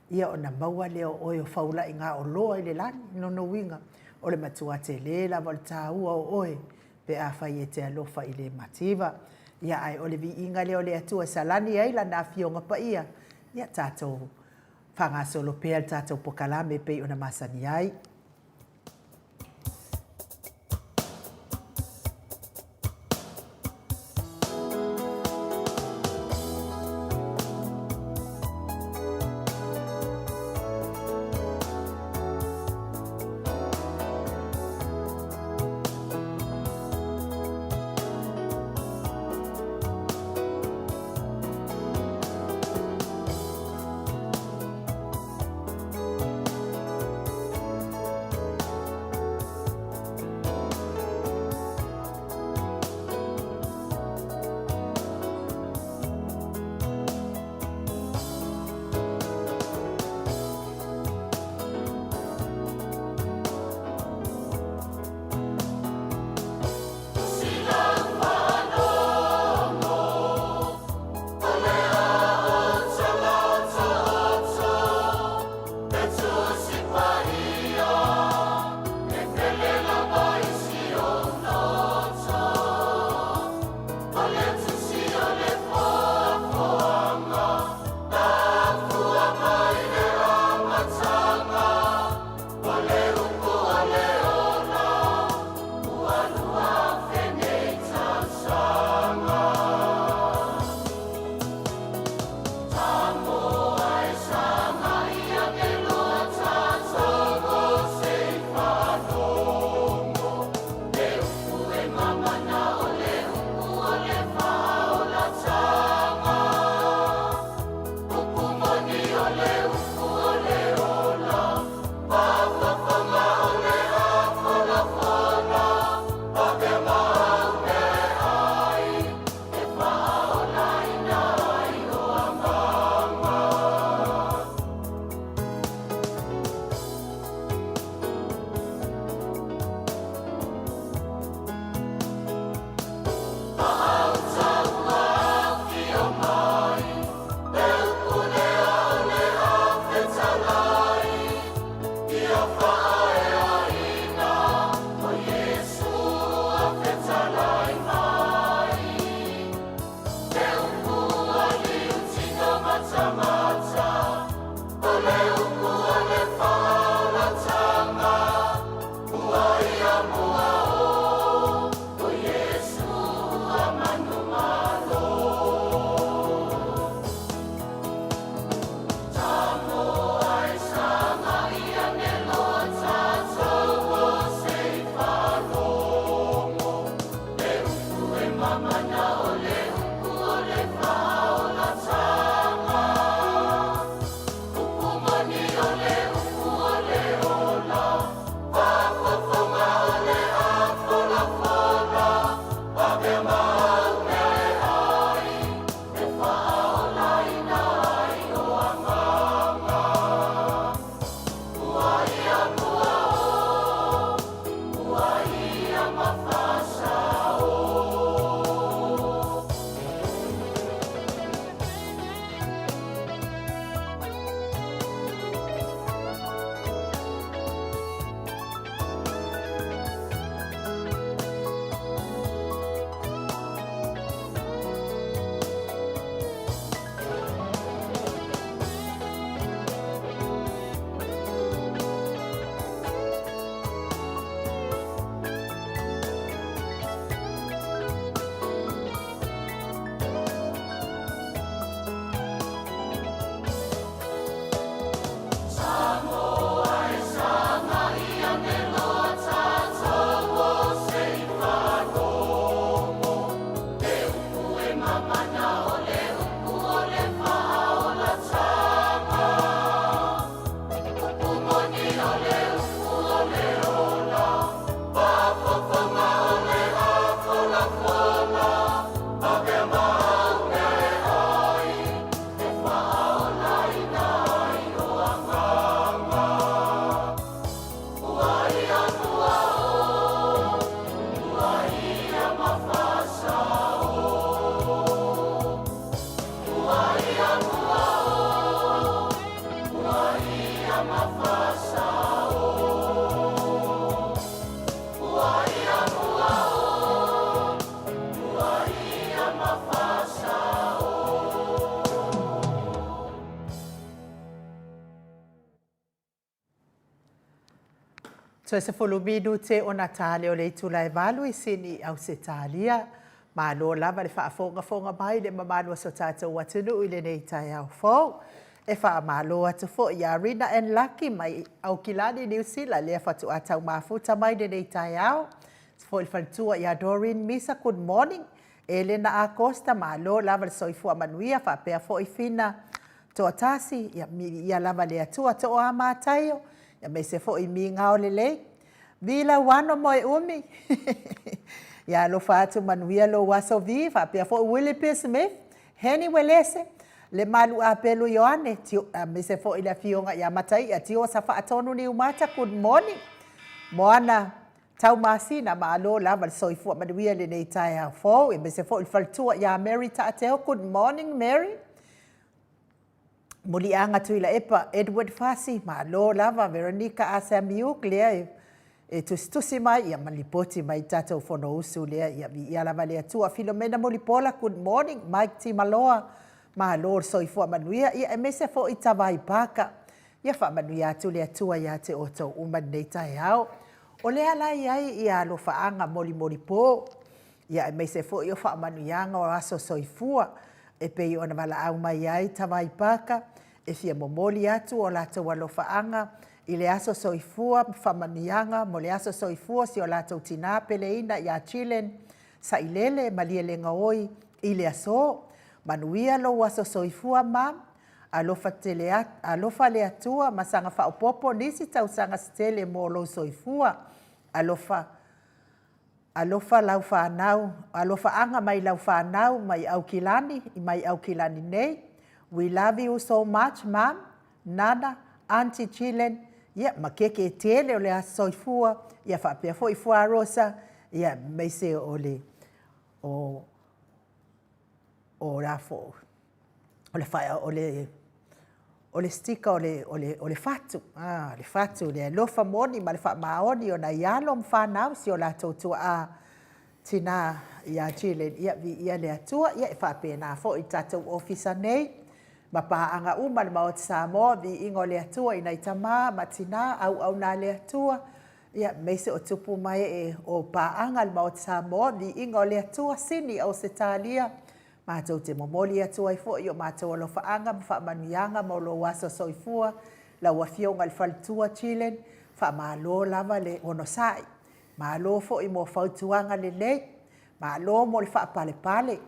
ia o na maua leo oi o whaula i ngā o loa i le lani, no winga, o le matua te le la wal tāua o oi, pe a whai e te alofa i le mativa, ia ai o le Viiga leo le atua salani ai la na fionga pa ia tātou, whanga solo pēl tātou pokalame pei ona masani ai. So se foluminu te o Natale o le itula e valu I sini au se talia. Ma lo lava le whaafonga mai le mamanu so tātou atunu I le nei tai au fōu. E wha malo atu fo I Arina and Lucky mai au kilani New Zealand le whatu atau mafuta mai le nei tai au. Fo il whantua I Doreen Misa, good morning. Elena Acosta malo lava le soifua manuia whapea fo I fina. Toa tasi, ia lava le atua to o amataio. Ia me se fo I mi ngao le lei. Vila wano moe umi. Ia lo fatu manuia lo waso viva. Pia fo Willie P. Smith. Henny Welese. Le malu a pelu yoane. Me se fo I la fionga ia matai. Ia tio sa fa atonu ni umata. Good morning. Moana tau masina ma alo lava le soifua manuia le nei tai au fo. Ia me se fo I faltua ia Mary Taateo. Good morning Mary. Muli anga tuila epa Edward Fasi ma lo lava Veronica Asamiuk lea e tustusi mai ia malipoti mai tatou fono usu lea ia lava lea tua Filomena Molipola good morning Mike Timaloa ma lo soifua manuia ia e mese fo I tawai paka ia fa manuia atu lea tua ia te oto uman nei tai au o lea lai ai ia lo faanga moli po ia e mese fo I o fa manuianga o aso soifua e pe I ona wala au mai ai tawai paka e fia momoli atu o lata walofaanga I le aso soifua whamanianga mo le aso soifua si o lata utina peleina ia Chilen sa ilele malie lenga oi I le aso manuia lo aso soifua ma alofa le atua masanga whaopopo nisi tausanga stele mo lo soifua alofa lau whanau alofa anga mai lau whanau mai au kilani nei. We love you so much, Mom, Nana, Auntie Chilen. Ia, makeke tele o le a soifua. Ia, whapea fo I fua rosa. Ia, meise o le rafo. O le whaia, o le stika o le fatu. Ah, le fatu, le lofa moni, ma le wha maoni o na ialo mwhanau si o la tautua a tina ia Chilen. Ia le atua, ia whapea na fo I tatou ofisa nei. Ma paanga uma le Maota Samoa Viiga o le atua I nei tama matina au na le atua ia meise o tupu mai e o paanga le Maota Samoa Viiga o le atua sini o se talia matou te momoli atua I fo I o matou lo faanga ma manuianga mo lo waso soifua la wafionga le faltua Chilen fa malo lava le ono sai malo fo I mo fautuanga le nei malo mo le fa pale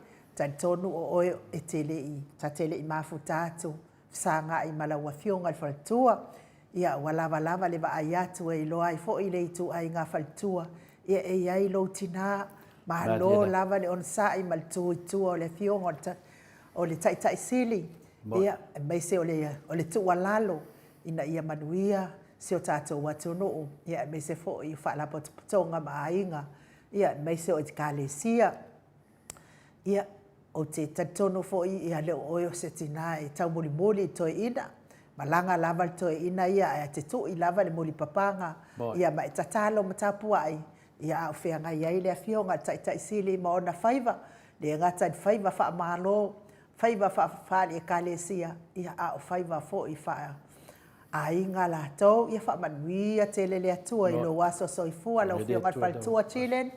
tonu o oe e tele I mafuta atu sanga I malawa fionga faltua ia walava le va ayatu e loa I fo I le itu ai nga faltua ia e ai lo tina ma lo lava le on sa I maltu tu o le fionga o le tai sili ia mai se o le tu walalo ina ia manuia se o tato watu no ia mai se fo I fa la potonga mainga ia mai se o kalesia ia o te tatono fo I leo oio se tina e tau moli toi ina. Malanga lava toi ina ia te tu I lava le moli papanga. Ia ma e tatalo matapua ai. Ia au whianga ia I le afionga tai sili ma ona whaiva. Le ngata I whaiva wha malo. Whaiva wha e kalesia. Ia au whaiva fo I wha. A inga la tau. Ia wha manuia te lele atua I lo waso soifua. Lau whianga whaltua Chilen.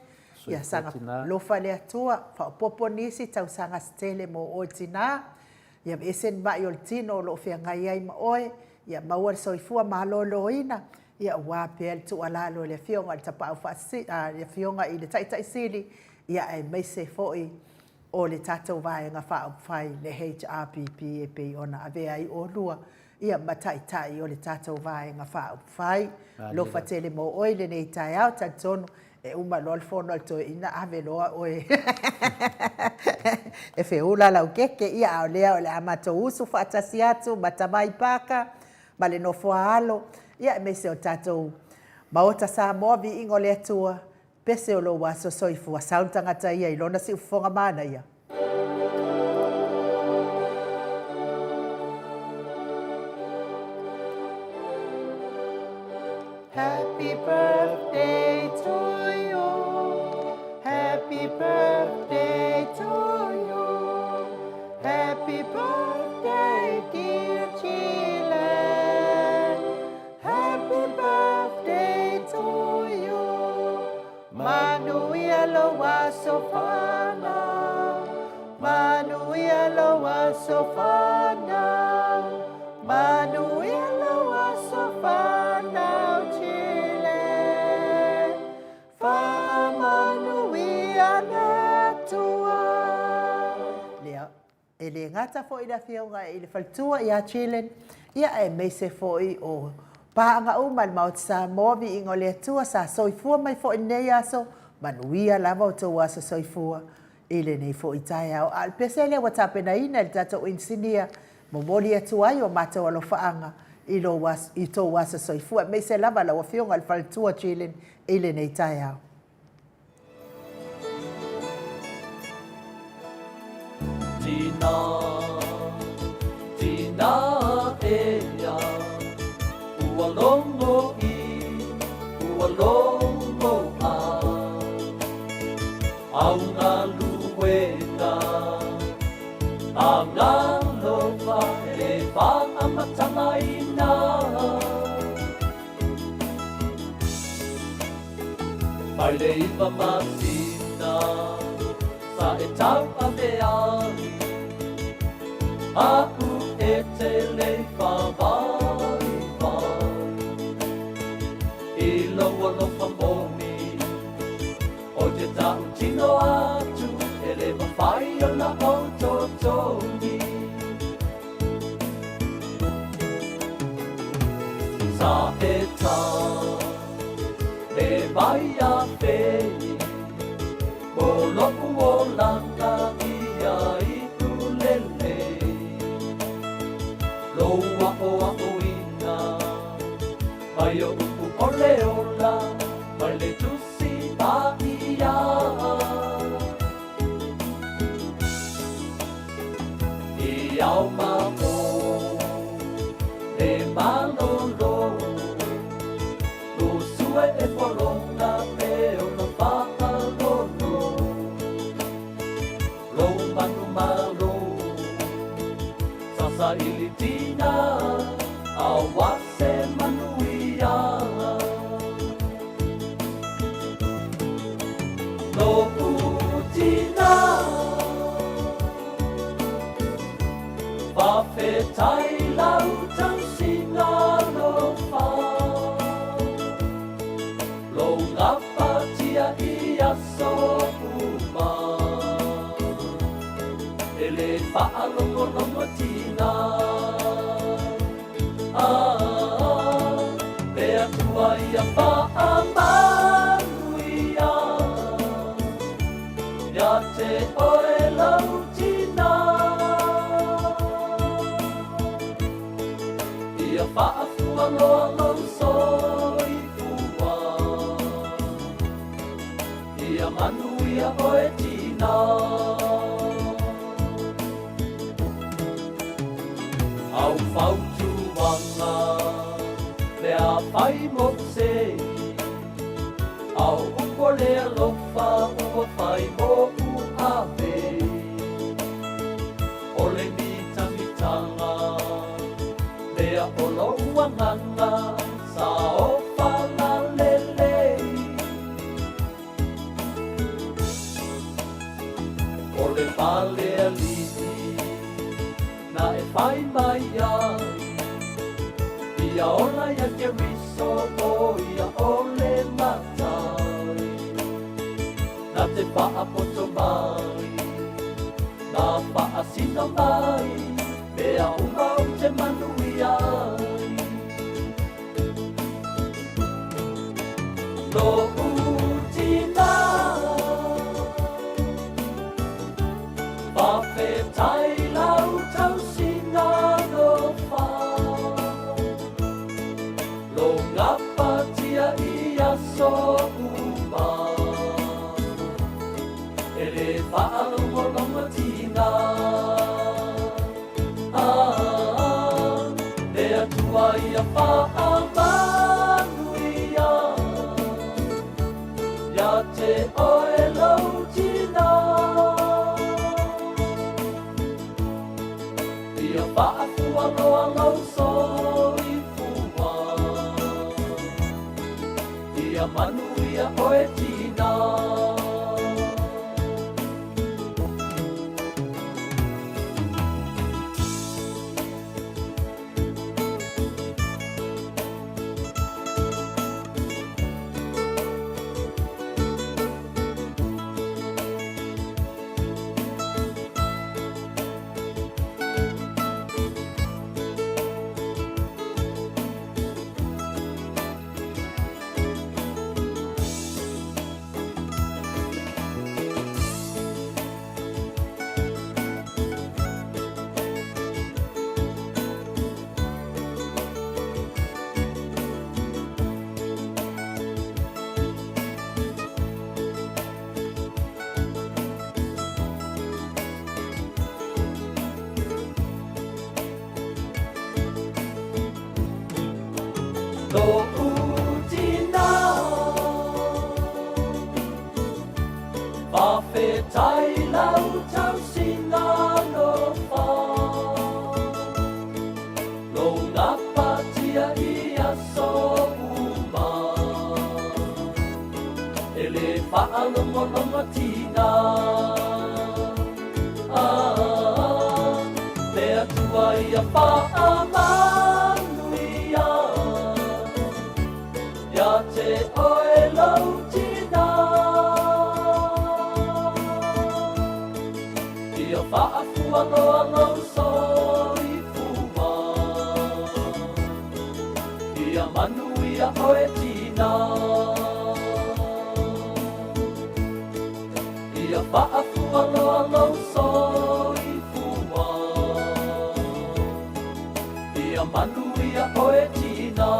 Ia sanga lofa le atua, whaopopo nisi tau sanga stele mo o tina. Ia esen mai o le tino lo fia ngai ai ma oe. Ia maua soifua malo loina. Ia wapea le tu alalo le fionga le tapau whaasi, le fionga I le tai sili. Ia e meise foi o le tatou vai nga whao whai le HRPP e pe ona ave ai o lua. Ia matai o le tatou vai nga whao whai. Lofa tele mo oe le nei tai au tantonu. E uma lol fono to ina ave loa oe. E feula lau keke ia au lea o le amato usu whaatasi atu, matamai paka, ma le nofoa alo. Ia me se o tatou Maota Samoa Viiga o le atua, pese o lo waso soifua sauntangata ia ilona si ufonga mana ia. Happy birthday to you. Happy birthday to you. Happy birthday, dear Chilen. Happy birthday to whanau, manuia lawa so whanau Chile. Whamanuia na tua. Lea, e le ngata fo i la whiaunga i le whaltua i a Chile, ia e meise fo i o paanga umal maut Samoa vi ingo le tua sa soifua mai fo i nei aso, manuia lava o tau asa soifua. Ile nei fo i tae au. Al pesele wa tapena ina il tato insinia, momoli atu ai o mata walo faanga, i tau wasa soifua. Meise lava la wa whiaunga al whaltua Chile, ile nei tae au. Tina ea, ua longo I, ua longo a, au ngā luenga, a ngā lofa e whaamatanga ina. Mai le iwa masina, sa e tau a te ahi, aku e te lei whawai vai. I loa lofa moni, o te tau tino atu, e le mawhai o na autotoni. Sa e tau, le vai a wheni, mo loku o langa ia I tulele. Loa o ina, mai o upu ole ola, mai le tusi pa ia. I au mamo, le malolo, lo sue e polonga pe o na whakalolo. Lo manu malo, sa ilitina awase manuia. No utina whawhetai lau tau singa lofa. Lo ngapa tia ia sokuma, ele whaalongo longo tina. Le atua ia whaamanuia, ia te oe lau tina. Ia whaafua loa lau soifua, ia manuia oe tina. Au whautuanga, lea whai moksei, au upo lea lofa, upo whai mo uawe. Ole mitanga, lea olo uanganga, sa o whangalele. Ole whalea liti, na e whai mai ai. Ia ola ia ke riso o ia ole matai. Na te paa poto mai, na paa sino mai, mea umau te manui ai. No utina, whawhetai lau tau singa lofa. Lo ngapa tia ia sokuma, ele whaalongo longo tina. Le atua ia whaamanuia, ia te oe lau tina. Ia whaafua loa lau soifua, ia manuia oe tina. lo utina whawhetai lau tau sina no wha lo ngā patia i aso uma e le whaalongononga tina te atua ia whaamanuia ia te oe lau tina ia whaafuanoa lau soi fuma ia manu ia oe tina ia whaafuanoa lau soi fuma ia manu ia oe tina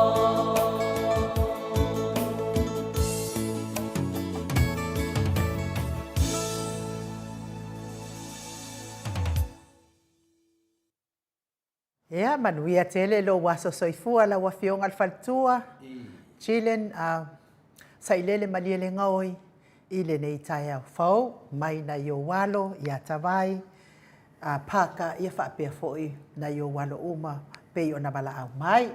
Ia, manuia tele lo waso soifua la wafionga alfaltua. Chilen sa ilele maliele ngaoi ile nei tai au fau mai na yo walo ia tawai paka ia whapea foi na yo walo uma pe ona bala au mai.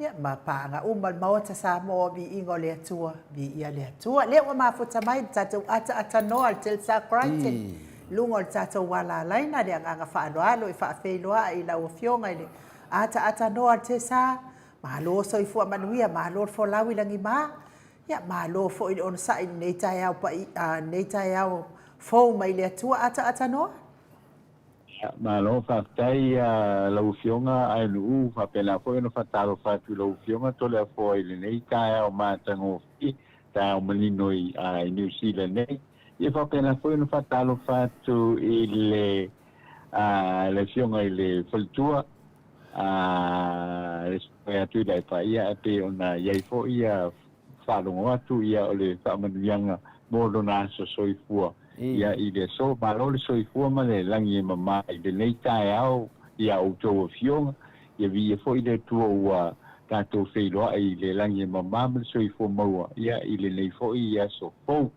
Ia ma paanga uma Maota Samoa Viiga le Atua Viiga le Atua le wa mafuta mai tatu ata no al tel sa kraiten. Lungo al tatu wala laina de anga whaanoalo i whaafeiloa i la wafionga ile ata no al te sa malo soifua manuia malo fo lawi langi ma. Ia malo fo i on sa nei tai au pa nei tai au fo mai le Atua ata no. Malo whaktai laufionga ai nuu whapena fo ino whataro whatu laufionga tole fo i le nei tai au mātango i tai au manino i New Zealand nei. Ia whapena fo ino whataro whatu i le fionga i le whaltua le spea atu i lai pa ia e pe ona iai fo ia whalongo atu ia o le whamanuianga modo na so soifua. Ia i le so malo le soifua ma le langi e mama i le nei tae au ia o tau fionga ia vi e fo i le tua ua tātou wheiloa i le langi e mama ma le soifua maua ia i le nei fo i ia so fau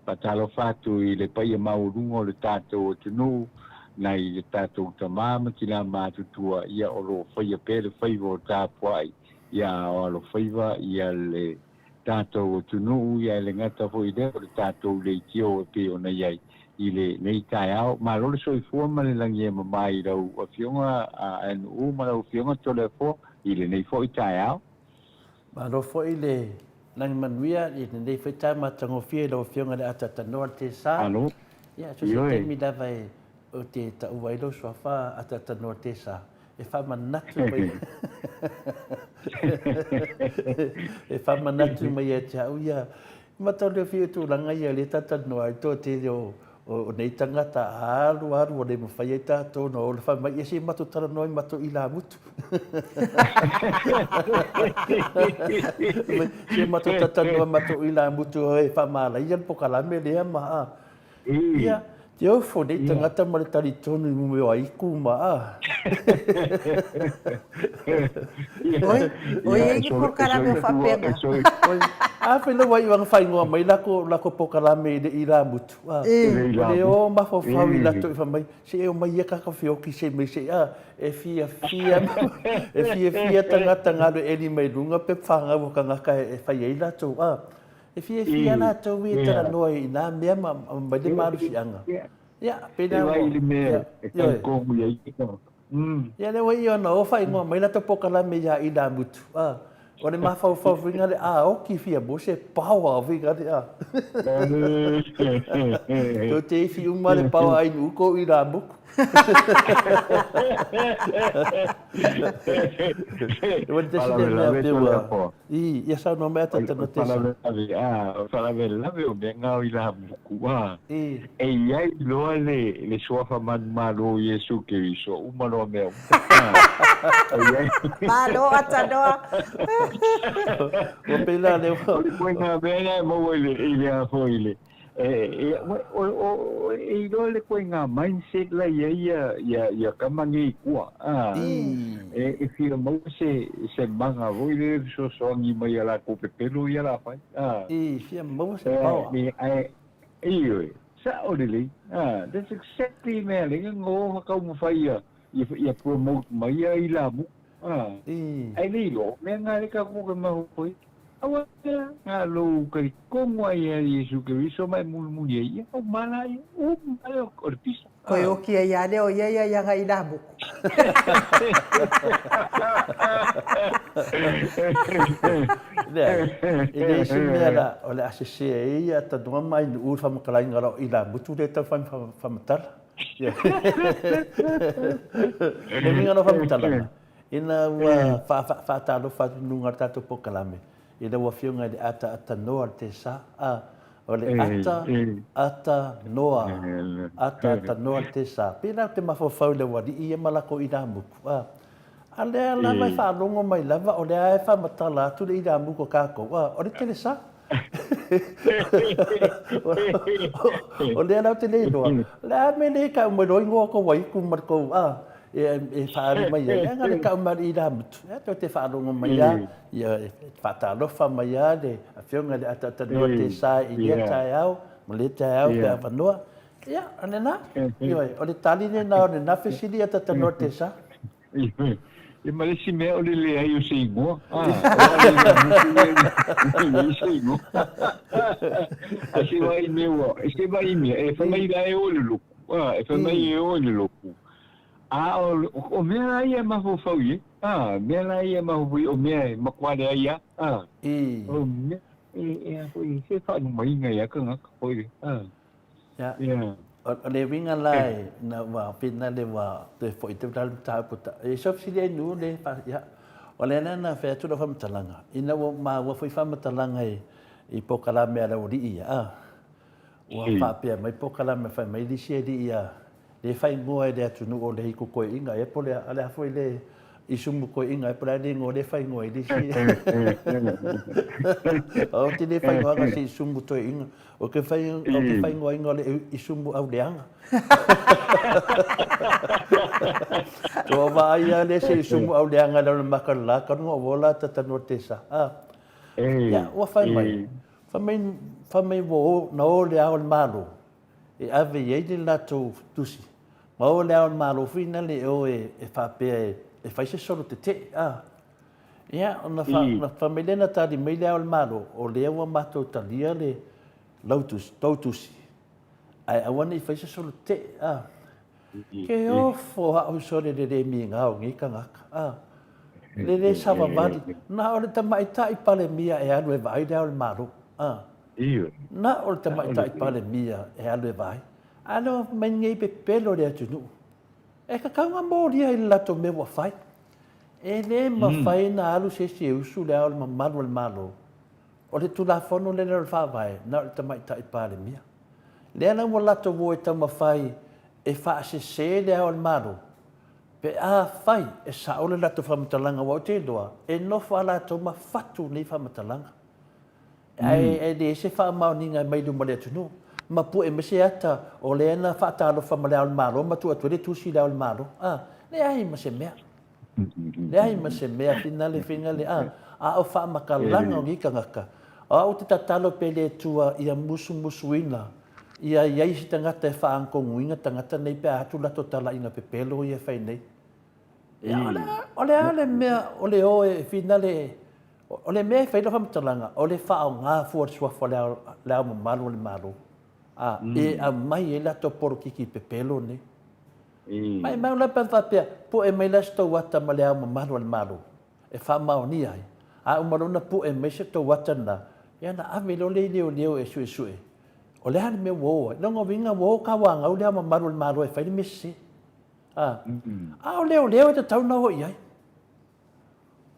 patalo fatu i le paia maurungo le tātou o tunu na i le tātou tamama ki la mātutua ia o lo whaia pere whaiva o tāpuai ia o lo whaiva ia le tātou o tunu ia le ngata fo i le o le tātou le tio e pe o na iai i le nei tai au ma lo le soifua ma le langi e mamai rau a fionga anu ma lau fionga tole fo i le nei fo i tai au ma lo fo i le langi manuia i le nei fo i tai matango fia lau fionga le atatanoa te sa alo ia so se te mi dava e o te tauailo soafa atatanoa te sa e whamanatu mai e whamanatu mai e te au ia matau leo whiu tūranga ia le tatanoa i tō te reo o nei tangata aru o le mawhai e tātou no o le whamai e se matu tara noi matu i la mutu se matu tatanoa matu i la mutu e whamala ian pokalame lea maa ia te au fo nei tangata ma le tari tonu i mume o aiku maa oi e pokalame o whapenga a pena wai wanga whai ngoa mai lako pokalame i la mutu le o mawhawhau i lato i whamai se e o mai e kaka whioki se mai se e fia tangata ngaro e ni mai runga pe whanga waka ngaka e whai e lato e fia lato i e tara noa i nā mea mai de maru si anga ia pena wai li mea e kankongu ia i kino ia le wai ona o whai ngoa mai lato pokalame ia i la mutu o le mawhau winga le o ki fia mo se paua winga le tō te iwi uma le paua ai nuko i la muku Wan te sile mea pewa ia sa no mea tatano te sa whalawelawe o mea ngau i la muku e iai loa le soafa maro Yesu ke iso umaro mea malo atanoa o pela le o le koe ngā mea mo i le a fo i le ilo le ko nga mindset la ya kamangi kwa fia mo se manga voile so ngi mai la ko pepelo ya la fa fia mo se pa sa orili that's exactly me le ngo ka mo fa ya promote mai ya ila mu ai ni lo me nga le ka ko ma ho awa nga lo kai como ai Yesu Cristo mai mu ye o mala o malo cortista ko yo ki ya le o ya nga ila mu Ele se mera o le asese ia ta doma mai u fa makalai ngaro ila butu de ta fa matar le minga no fa matar ina wa fa ta lo fa nunga ta to pokalame ina wa fionga de ata noa te sa o le ata noa te sa pina te mafo le wa di ia malako ina buku ale la mai fa longo mai lava o le ai fa matala tu le ida muko kako o le tele sa o le la tele do la me le ka mo do ngo ko wai ku mar ko e fa mai ya nga le ka mar ida mut to te fa longo mai ya fa ta lo fa mai ya de a fionga de ata no te sa i le taiao mo le taiao ka fa no ya anena o le tali ne na fesili ata no te sa e malesi me o le ai o singo singo asi vai meu este vai me e fa mai dai o lu e fa mai o lu o me ai ma fo foi me ai ma fo o me ma kwale ai o me foi se fa mai ngai ka nga foi ya o le winga lai na wa pina le wa te foi te dal ta puta e sof si le nu le pa ya o le na fe tu do fam talanga ina wa ma wa foi fam talanga i pokala me ala o di ia wa fa pe mai pokala me fa mai di se di ia le fai mo e de tu nu o le ko ko inga e pole ala foi le i sumu ko inga e pole ngo le fai ngo e di si o ti le fai ngo si sumu to inga o ke fai ngo inga le i sumu au leanga to va ia le si sumu au leanga le makala ka ngo vola ta no te sa ya wa fai mai wo no le au malo e ave ye di la to tusi ma o le au malo fina le o e fa pe e fai se solo te ia ona fa melena ta di mai le au malo o le wa mato talia le lautus ai awani fai se solo te ke o fo au sore de mi ngau ngi kanga le sava vadi na o te mai tai pale mia e anu e vai le au malo na o te mai tai pale mia e anu e vai ano mengi pe pelo le tunu e ka kanga mo dia i lato me wa fai e le ma fai na alu se usu le au malo o le tula fono le le fa vai na te mai tai pale mia le na mo lato wo e tama fai e fa se le au malo pe fai e sa o le lato fa matalanga wa te doa e no fa lato ma fatu ni fa matalanga ai de se fa ma ninga mai du mo le tunu ma pu e mese ata o le na fa ta lo fa ma le al malo ma tu atu le tu si le al malo le ai ma se mea fina le finga le o fa ma kalanga ngi kangaka o te tatalo pe le tua ia musuina ia si tangata e fa anko nguinga tangata nei pe atu la totala inga pe pelo ia fai nei o le ale mea o le o e fina le o le mea fai lo fa matalanga o le fa o ngā fuar suafa le au malo le malo e a mai e lato poro kiki pe pelo nei mai la pa pe po e mai la sto wata ma le au malo le malo e fa maoni ai o marona pu e mai se to wata na ia na ave lo le e sue o le han me wo no vinga wo ka wanga o le au malo e fai mesi o leo te tau na ho ai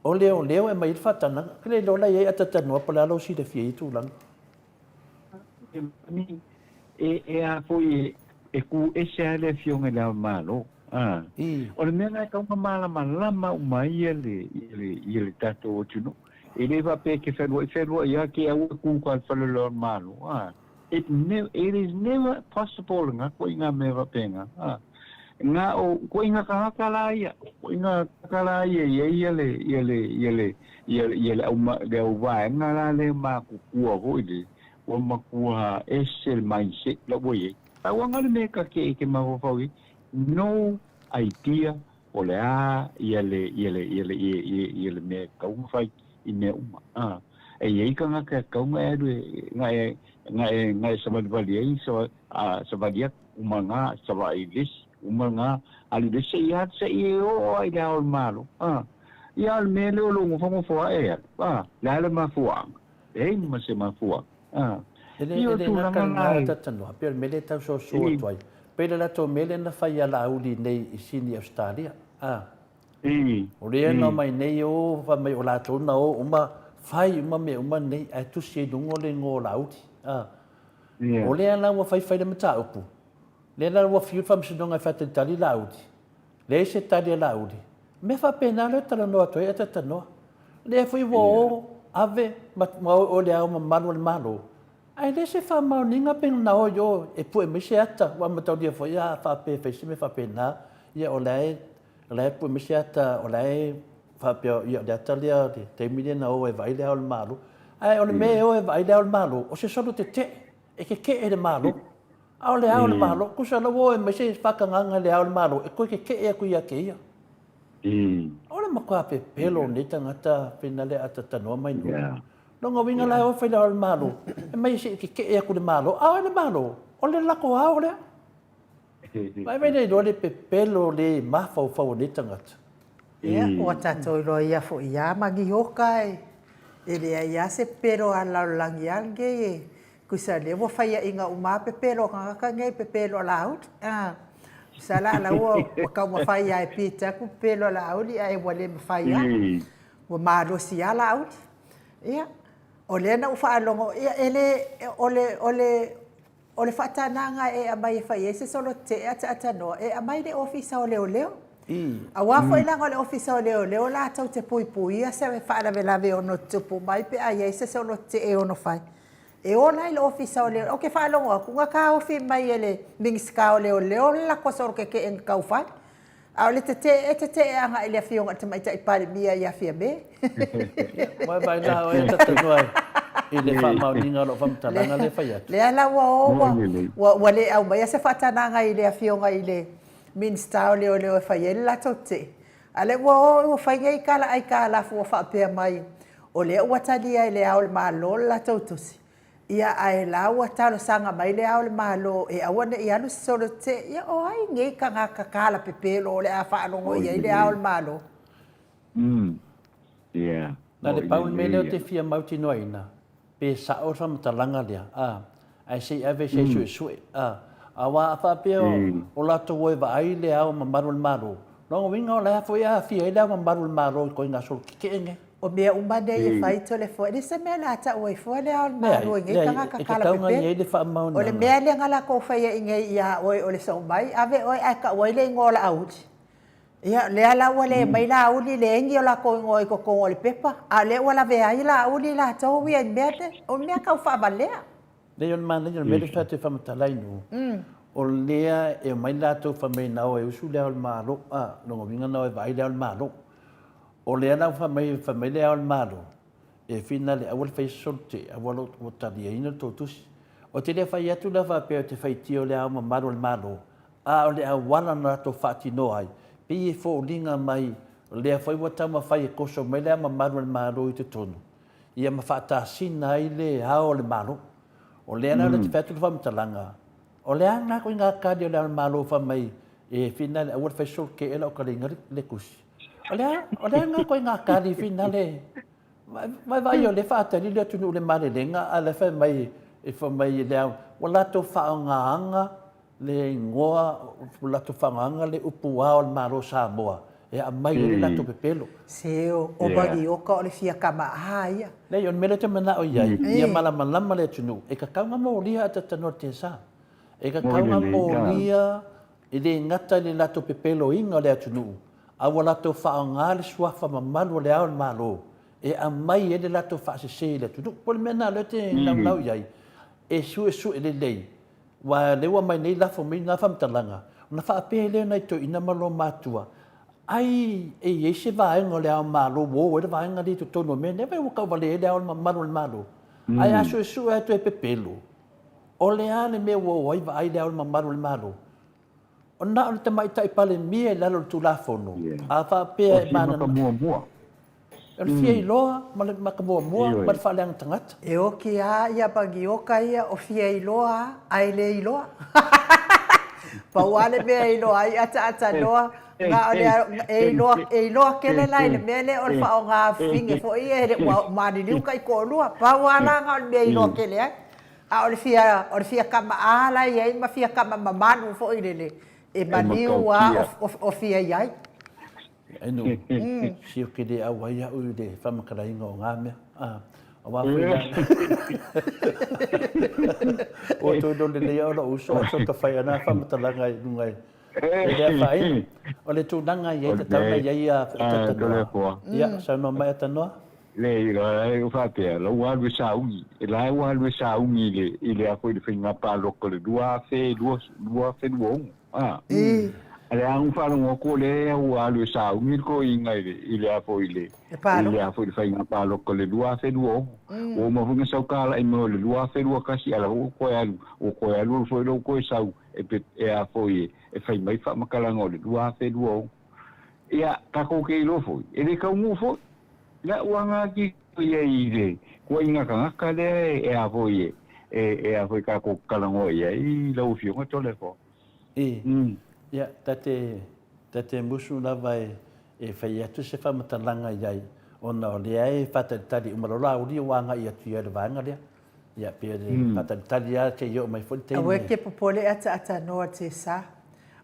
o leo e mai fa tana kle lo la ia tata no pa la lo si de fie tu lang a foi e ku ese ale fionga le malo o le mena ka mala malama mai ele tato tuno ele va pe ke fe ia ke au ku ka fa lo malo it is never possible nga ko inga me va penga nga o ko inga kala ia ko inga kala ia yele o ma de o va nga la le ma ku ho de o ma ku esel mindset la boye ta wanga le me ka ke ma vo no idea o le a yele me ka un fai ine uma e ye ka nga ka un ngai sama valia so valia umanga sama ilis umanga ali de se o ai la malo ia al mele lo ngo fo la ma fo ma se ma fo ele na ka ta tano per mele ta so toi pele la to mele na fai ala uli nei I sini Australia o le no mai nei o fa mai o la to na o uma fai uma me uma nei ai tu se dungo le ngo lauti o le ala wa fai le mata upu le ala wa fiu fam sidonga fa te tali lauti le se tali lauti me fa pena le tala no to e tata no le foi wo ave ma o le au malo ai le se fa ma ninga pen na o yo e pu me se ata wa mata dia foi fa pe fe se me fa pena ia o le pu me se ata o le fa pe ia da talia te mi na o e vai le au malo ai o le me o e vai le au malo o se solo te e ke e le malo au le au le malo ku sa lo e me se fa ka nga le au le malo e ko ke e ku ia ke ia o le makua pe pelo ni tangata finale ata tano mai no no nga winga la o fa le au le malo e me se ke e ku le malo au le malo o le lako au le vai vai do le pe pelo le mafo fa ni tangata o tato lo ia fo ia magi hokai ele ia se pero ala langiange kusa le wo faia inga uma pepelo ka ngai pepelo laut sala la wo ka mo faia e pita ku pelo laut ai wale faia wo malo sia laut ia ole na ufa longo ele ole fatana nga e amai faia se solo te ata no e amai le office ole a wa foi la ngole office ole la tau te pui se me fa la ve ono tupu mai pe ai se solo te e ono fai e ona ile office ole o ke fa lo ku nga ka ofi mai ele mings ka ole la ko sor ke en ka fa a ole te anga ile fionga te mai tai pare mia ia fia be mai vai la o te no ile fa mau ninga lo fam talanga le fai le ala wa le au mai se fa tananga ile fionga ile mins ta ole fai la tote ale wo fai ngai kala ai kala fu fa pe mai ole wa talia ile au malo la totusi ia ai la wa talo sanga mai le au malo e awana ia no solo te ia o ai ngai kanga kala pepelo le a fa no ia ile au malo yeah na le paul mele o te fia mauti noina pe sa o fam talanga le ai sei ave sei su awa fa pe o la to we va ai le au mamarul malo no winga la foi a fia ile mamarul malo ko inga sol kenge o mea umane e fai telefone se mea la ta oi fo le al malo ngai kanga kakala pepe o le mea le ngala ko fai ngai ia oi o le so mai ave oi aka oi le ngola out ia le ala wale mai la uli le ngi ola ko ngoi ko le pepa a le wala ve ai la uli la to wi en bete o mea ka fa balea le yon man le yon me fa te fa matalai no o lea e mai la to fa me na o e usu le al malo no winga no e vai le al malo o le ana fa mai le al malo e finale awal fai sorte awal o tadia ina to tus o te le fai atu la fa pe te fai tio le al malo o le awala na to fati no ai pe fo linga mai le fai wa tama fai ko so mai le malo i te tonu ia ma fa ta sina ile ha o le malo o le ana le te fatu fa mtalanga o le ana ko inga ka le al malo fa mai e finale awal fai sorte ke ela o ka le kusi Olha nga ko nga kali finale. Vai yo le fa tali le tunu le male lenga ala fa mai e fa mai le wala to fa nga le ngoa wala to fa nga le upua o maro Samoa e a mai le la to pepelo. Seo o bagi o ka le fia kama haia. Le yon mele te mana o ia ia mala le tunu e ka kanga mo lia ta tano te sa. E ka kanga mo lia e le ngata le la to pepelo inga le tunu. Awala to fa ngal swafa mamal le al malo e a mai e la to fa se le tu pol mena le te lau yai e su e lei wa le wa mai nei la fo mai na fam talanga na fa pe le na to ina malo matua ai e se va ngo le malo wo e va nga di to no me ne va ka vale le al malo ai aso su e to e pepelo o le ane me wo ai va ai le al malo o na o te mai tai pale mie la lo tu la fono a fa pe mana el fie loa ma ka mo ma fa le tangata e o ki a ia pagi o ka ia o fie loa ai le loa pa wale me ai loa ai ata loa nga e loa kele lai le mele o fa o nga finge fo ia de ma ni lu kai ko lua pa wala nga me ai loa kele a o fia ka ma ala ia ma fia ka ma manu fo ile e maniu o fia iai ai no si o ke de a wai a u de fa ma kala inga o nga me o wa fu ya o to do le ya o so to fa ya na fa ma tala ngai ngai e le fai o le tu nanga ye te tau na ye a ya sa no mai ta no le o fa pe lo wa lu sa ungi e la wa lu sa ungi le ile a ko de finga pa lo ko le dua fe duo duo ale ang fa no ko le wa lu sa ungi ko inga ile a ko ile a ko de finga pa lo ko le dua fe duo o mo funga sa ka la mo le dua fe duo kasi ala ko ya lu fo lo ko sa e a ko e fai mai fa makala ngole dua fe duo ia ka ko ke lo fo e le ka mu fo la wanga ki ye ide ko inga ka le e a fo ye e a fo ka ko kala ngo ye I lo fi ngo to le fo ia tate musu la vai e fai atu se fa matalanga yai ona o le ai fata tali umalola o li wanga ia tu ia vanga le ia pe fata tali ia ke yo mai fo te awe ke popole ata no te sa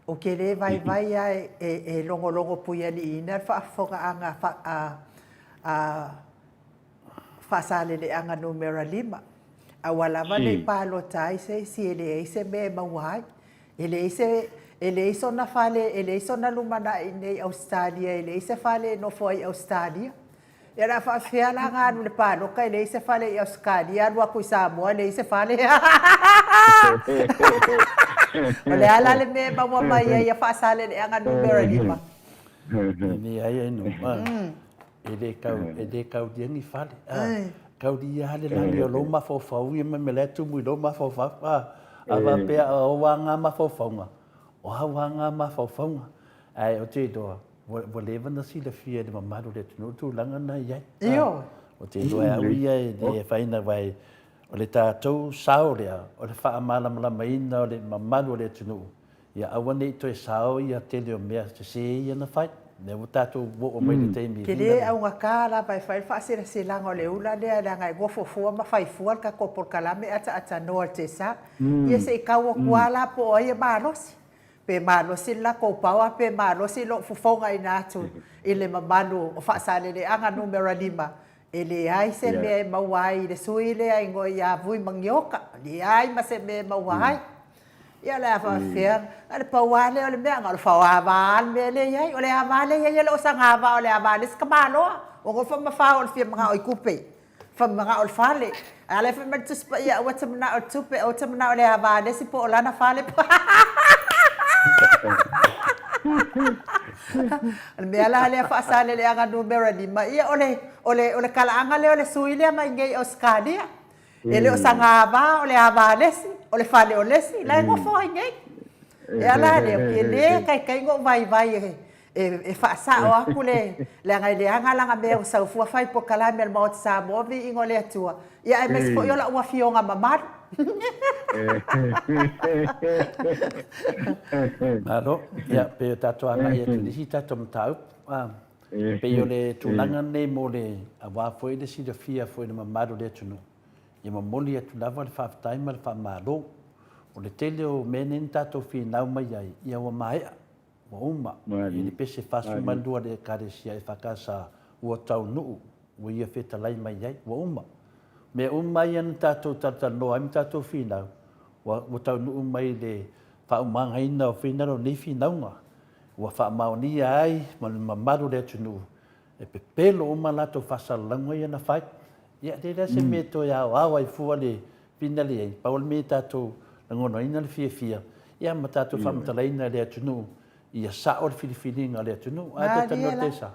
o ke le vai ai e longo puia ni ina fa foga anga fa sale le anga numero 5 a wala vale palo tai se ele se me mawai ele so na fale ele so na lumana nei Australia ele se fale no foi Australia era fa fiala nganu le palo kai ele se fale Australia no ku Samoa ele se fale ole ala le me ba mai ia fa sale le anga numero 5 ni ai no ele kau dia ni fale kau dia le la yo lo ma fo ia me le tu mu lo ma fo ava pe o wanga ma fo o wanga ma fo ai o te do vo leva na si le fia de mamado de tu langa na ia io o te do ia de faina vai o le tatou sauria o le fa mala mai na o le mamado de tu ia awani to sao ia te le me se ia na fai ne o tatou o mai le te mi ke le au nga la vai fa se langa o le ula le nga go fo ma fai fual ka ko por kalame ata no te sa ia se ka o kwala po ia maros pe malo sila ko pawa pe malo silo fufonga ina tu ile mamalo o fa sale le anga numero 5 ele ai se me mawai le suile ai ngo ya vui mangioka le ai ma se me mawai ia la fa fer ale pawale ole me anga fa wa me le ai ole avale ia lo sanga va ole avale skabalo o go fa ma fa ole fi mga oi kupe fa mga ole fale ale fa ma tus pa ia wa tamna o tupe o tamna ole avale si po lana fale me ala le fa sale le anga numero 5 ia ole kala anga le ole suile mai ngai Australia ele o sangava ole avalesi ole fale ole si la ngo fo ngai e ala le ke le kai ngo vai e fa sa o akule le ngai le anga langa me o sa fu fai po kala me mo sa mo vi ngole atua ia e mes fo yo la wa fionga mamar alo ia pe tato ana ia tu si tato mtau pe yo le tu langa ne mo le ava foi de si de fia foi de mamado de tu no ia mamoli tu lava le fa time le fa malo o le tele o menen tato fi nau mai ai ia wa mai wa uma i pe se fa su mandua de carecia e fa casa o tau no o ia feta lai mai ai wa uma me mai an tato tata no am tato fi nau wa tau no mai le fa umanga ina fina no ni fina nga wa fa mauni ai mamado de tu no e pe pelo uma la to fa salango ia na fa ia de se me to ya wa fu ale pina le ai, paul me tātou ngono ina le fia. Ia ma tātou whamatalaina le atunu, ia sao le whiriwhiringa le atunu, a te tano te sa.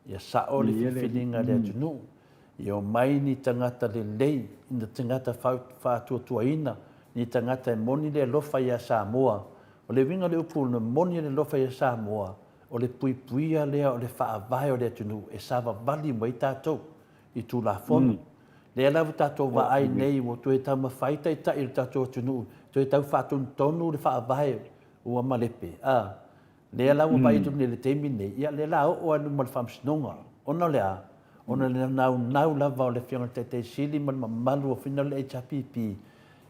Ia sao le whiriwhiringa le atunu, ia o mai ni tangata le lei, ina tangata whātua ina, ni tangata e moni le lofa ia Samoa, o le winga le upu na moni le lofa ia Samoa, o le puipuia lea o le whaavae o le atunu, e sawa vali mai tātou, i tū la fono. Le alavu tātou wa ai nei, o tu e tau mawhaita i tai le tātou atunu, tu e tau whātun tonu le whaavae ua malepe. Le alavu wa itu le teimi nei, ia le la o anu mal whamsinonga, ona le a, ona le nau lava o le whianga te sili mal malu o whina le HPP,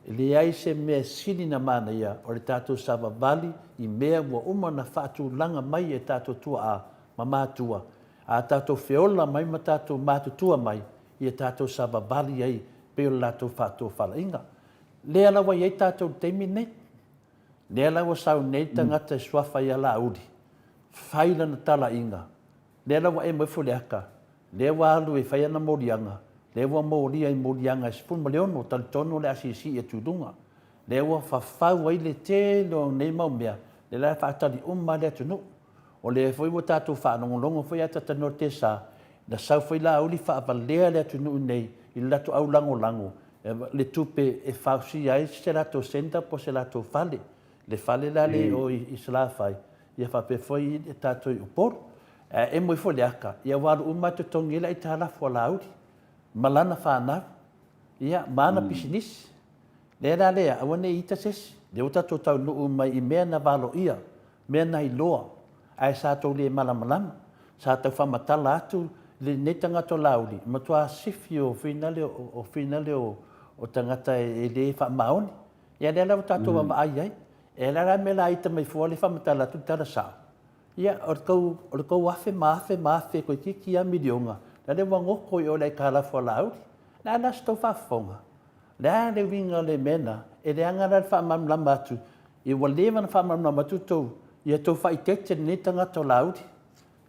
le ai se mea sili na mana ia, o le tātou sawa vali, i mea ua uma na whātu langa mai e tātou tua a mamātua, a tātou whiola mai ma tātou mātutua mai, ia tātou sawa vali ai, peo lātou whātua whala inga. Le alawa iei tātou teimi nei, le alawa sau nei tangata e swafa ia la uri, whaila na tala inga, le alawa e mwefo le aka, le walu e whaiana morianga, le wa moria i morianga e spun maleono, talitono le asisi e tudunga, le wa whawhau ai le te lo nei maumea, le la whaatali le atunu, o le foi mo tātou whanongolongo foi ata tano te sa, na sau foi la uli whaavalea le atunu nei, i lato au lango, le tupe e whausi ai se lato senda po se lato fale, le fale la le o i slafai, ia whape foi e tātou i uporo, e moi fo le aka, ia waru umate tongila i tāla fua la uli, malana whanau, ia mana pisinisi, le la lea, awane ita sesi, le o tātou tau nuu mai i mea na valo ia, mea na i loa, ai sātou le malamalama, sātou whamatala atu, le ne tangata lauli, matua sifi o whina leo o tangata e le whamaoni, ia le lau tātou wa maai ai, e la me la ita mai fua le whamatala atu tara sao. Ia, o kou afe koe kiki a milionga, la le wangoko i o le kālafua lauli, la la stou whafonga, la le winga le mena, e le angara le whamamlama atu, i walewa na whamamlama atu tou, ia tau whaitete ne tangata lauli.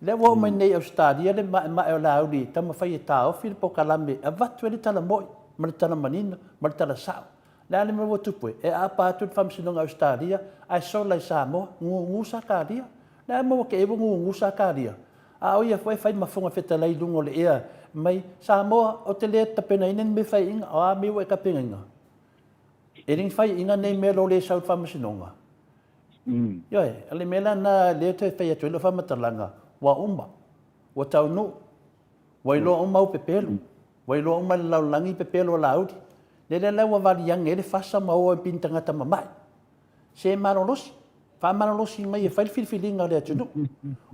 Le wo mai nei Australia le ma o lauli, tama whai e tā ofi le pokalame, a vatu e le tala moi, ma le tala manina, ma le tala sao. Le ale mwa tupue, e a pātu le whamsinonga Australia, ai sola i Samoa, ngu sakaria. Le a mwa ke ewo ngu sakaria. A oia whai mafonga whetalai lungo le ea, mai Samoa o te lea tapena inen me whai inga, o a miwa e ka penga inga. E ring whai inga nei me lo le sau whamsinonga. Ioi, ale mela na lea te whai atu ilo whamatalanga, wa umma, wa tau nu, wa ilo umma u pepelo, wa ilo umma laulangi pepelo laudi, le lau wali yang ele fasa mau e pintangata mamai. Se manolosi, fa manolosi mai e whail filfilinga le atunu.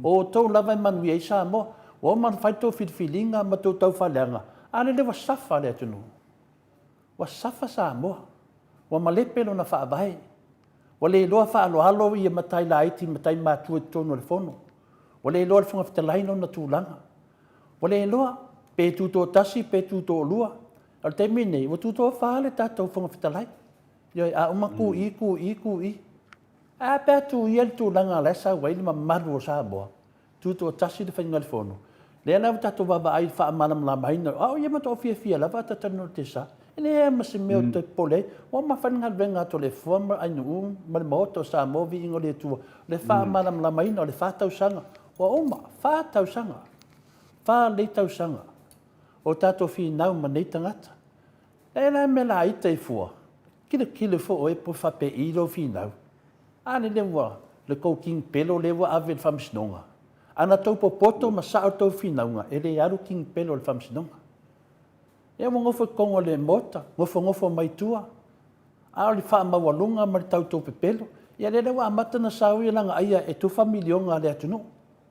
O tau lava manui e Samoa, o man whai tau filfilinga ma tau whaleanga, ane le wasafa le atunu. Wasafa Samoa, wa malepelo na whaabai, wa le loa whaaloalo i e matai la iti, matai mātua tono le fono. Wale loa le whunga whitalaino na tūlanga. Wale loa, pe tūtō tasi, pe tūtō lua. Al te mine, wa tūtō whāle tātou whunga whitalai. Ioi, a uma ku i. A pēr tū i el tūlanga lesa, waili ma maru o Samoa. Tūtō tasi le whainga le whono. Lea lau tātou waba ai wha amalam la mahina. Au, ia mato fia lava tatano te sa. Ene ea masi meo te pole. Wa ma whananga venga to le fuama ainu ma le Maota o Samoa vi ingo le tua. Le wha amalam la mahina o le whātau sanga. Wa oma, wha tausanga, wha le tausanga, o tātou whi nau ma nei tangata. E la me la ita i fua, kile fo o e po whape i lo whi nau. Ane le wa, le kou king pelo le wa ave le whamsinonga. Ana tau po poto ma sao tau whi naunga, e le aru king pelo le whamsinonga. E wa ngofo kongo le Maota, ngofo mai tua. A o le wha mawalunga ma le tau tau pepelo, ia le wa amata na sao i langa aia e tu whamilionga le atunu.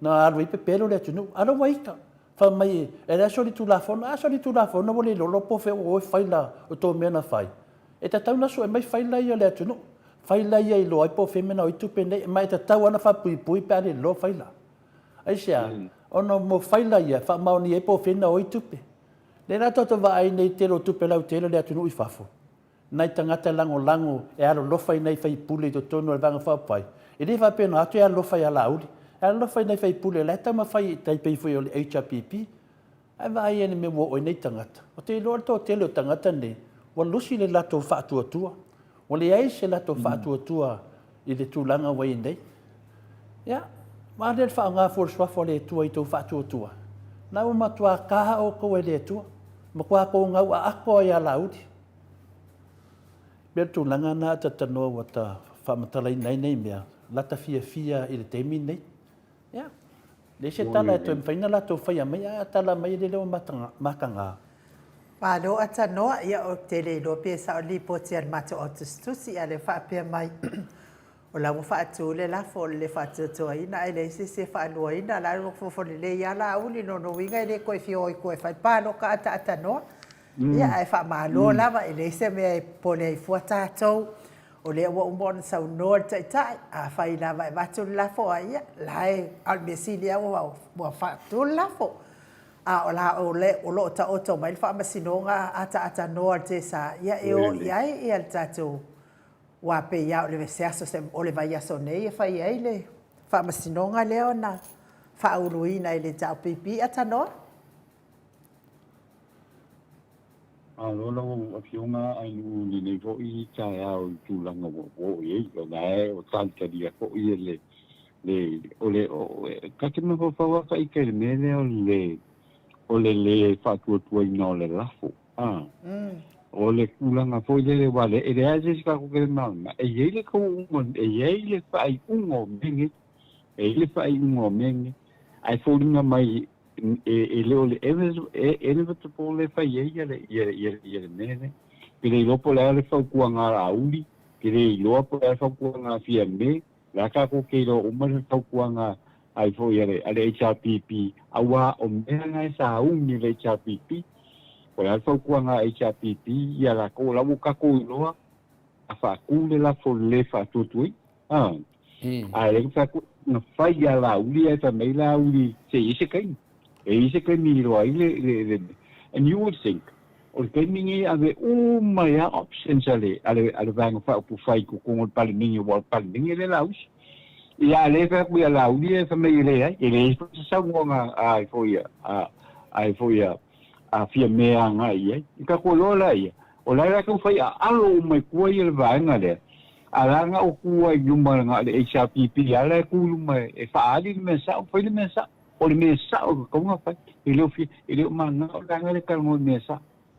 Na arwai pepelo le atunu, ara waika. Wha mai e rea sori tu la fona, wale lolo po fe o whaila o tō mena whai. E ta tau naso e mai whaila ia le atunu. Whaila ia i loa i po fe mena o i tupe nei, mai ta tau ana wha pui pe ale lo whaila. Ai sea, ono mo whaila ia, wha maoni e po fe na o i tupe. Le rā toto wa ai nei telo tupe lau telo le atunu i whafo. Nai tangata lango e aro lofai nei whai pule to tono e vanga whapai. E le whapena atu e aro lofai ala auli. Ala fai nei fai pule leta ma fai tai pei foi o HPP. Ai vai ene me wo o nei tangata. O te loa to te lo tangata nei. Wa lusi le lato whaatua. Wa le ai se lato whaatua i le tūlanga wai nei. Ia, ma le wha ngā fōrswafo le tua i tō whaatua. Nā o matua kaha o koe le tua. Ma kua ko ngau a ako i a laudi. Bea tūlanga nā tatanoa wa ta whamatalai nei mea. Lata fia i le teimi nei. Ia, le se tala e toi mwhaina lato whaia mai a tala mai le leo makanga. Palo ata noa ia o te le lope sa o lipo te ar mato o tustusi a le whaapea mai. O la mo whaatu le lafo le whaatu toa ina e le se whaanua ina la ro fofo le ia la uli no winga i le koe fio i koe whai palo ka ata noa. Ia e wha malo lava e le se mea e pole i fua tātou. O le ua umona sau noa tai a whai lava e watu lafo a ia. La e almesili au wa whaatu lafo. A o la o le o lo ta oto mai fa masinonga ata noa te sa ia e o ia e al tatou wa pe ia o le vesaso se o le vai aso nei e fa ia le fa masinonga le ona fa uruina ile ta pipi ata noa a lo o fiona ai nu ni ne vo i ta ya o tu langa wo ye lo dai o tanta dia ko i le o ka te mo fa wa fa i ke me le o le whātua ina o le lafo. O le kulanga fo le wale, e le aze ka ko ke mauna. E ye le ko ungo, e ye le whai ungo menge, e le whai ungo menge. Ai fōringa mai, e le o le evata po le whai ye le mene. Pire i lopo le ale whaukua ngā rauli, pire i lopo le ale whaukua ngā fia me, la ka ko ke lo umare whaukua ngā ai fo yare ale HRPP awa o mea ngai sa ungi le HRPP o le alfa kuanga HRPP ia la ko la muka ko iloa a fa kule la fo le fa tutui a le fa na fai ya la uli e fa me la uli se ise kai ni lo ai le and you would think o ke mingi ave my options ale vanga fa pu fai ko ko pal mingi wal pal mingi le laus ia le fa ku la uli e fa me le ai le sa wonga ai fo ia a fia mea ngai ai ka ko lo la ia o la ka fai alo mai ku ia vanga le ala nga o ku ai yuma nga le HRPP ala ku mai e fa ali me sa o le me sa o le me sa o ko nga fa ile manga o la nga le ka mo me sa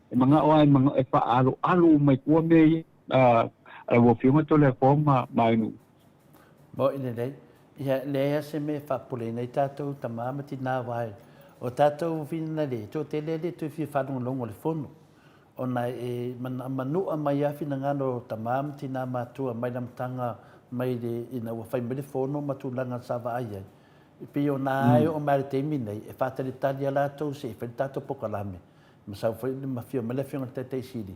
e manga o ai manga e fa alo mai ku me a wo fi mo to le forma mai nu Mo ina nei, ia lea se me whapule nei tātou tamamati nā wai. O tātou whina le, tō te lele tui whi whanunga longo le whono. O nai e manua mai awhi na ngano tamamati nā mātua mai namtanga mai le ina ua whaimele whono matulanga sawa ai ai. Pi o nā ai o mai te imi nei, e whātari tali ala tātou se e whai tātou pokalame. Ma sau whai ma whio mele whionga te siri.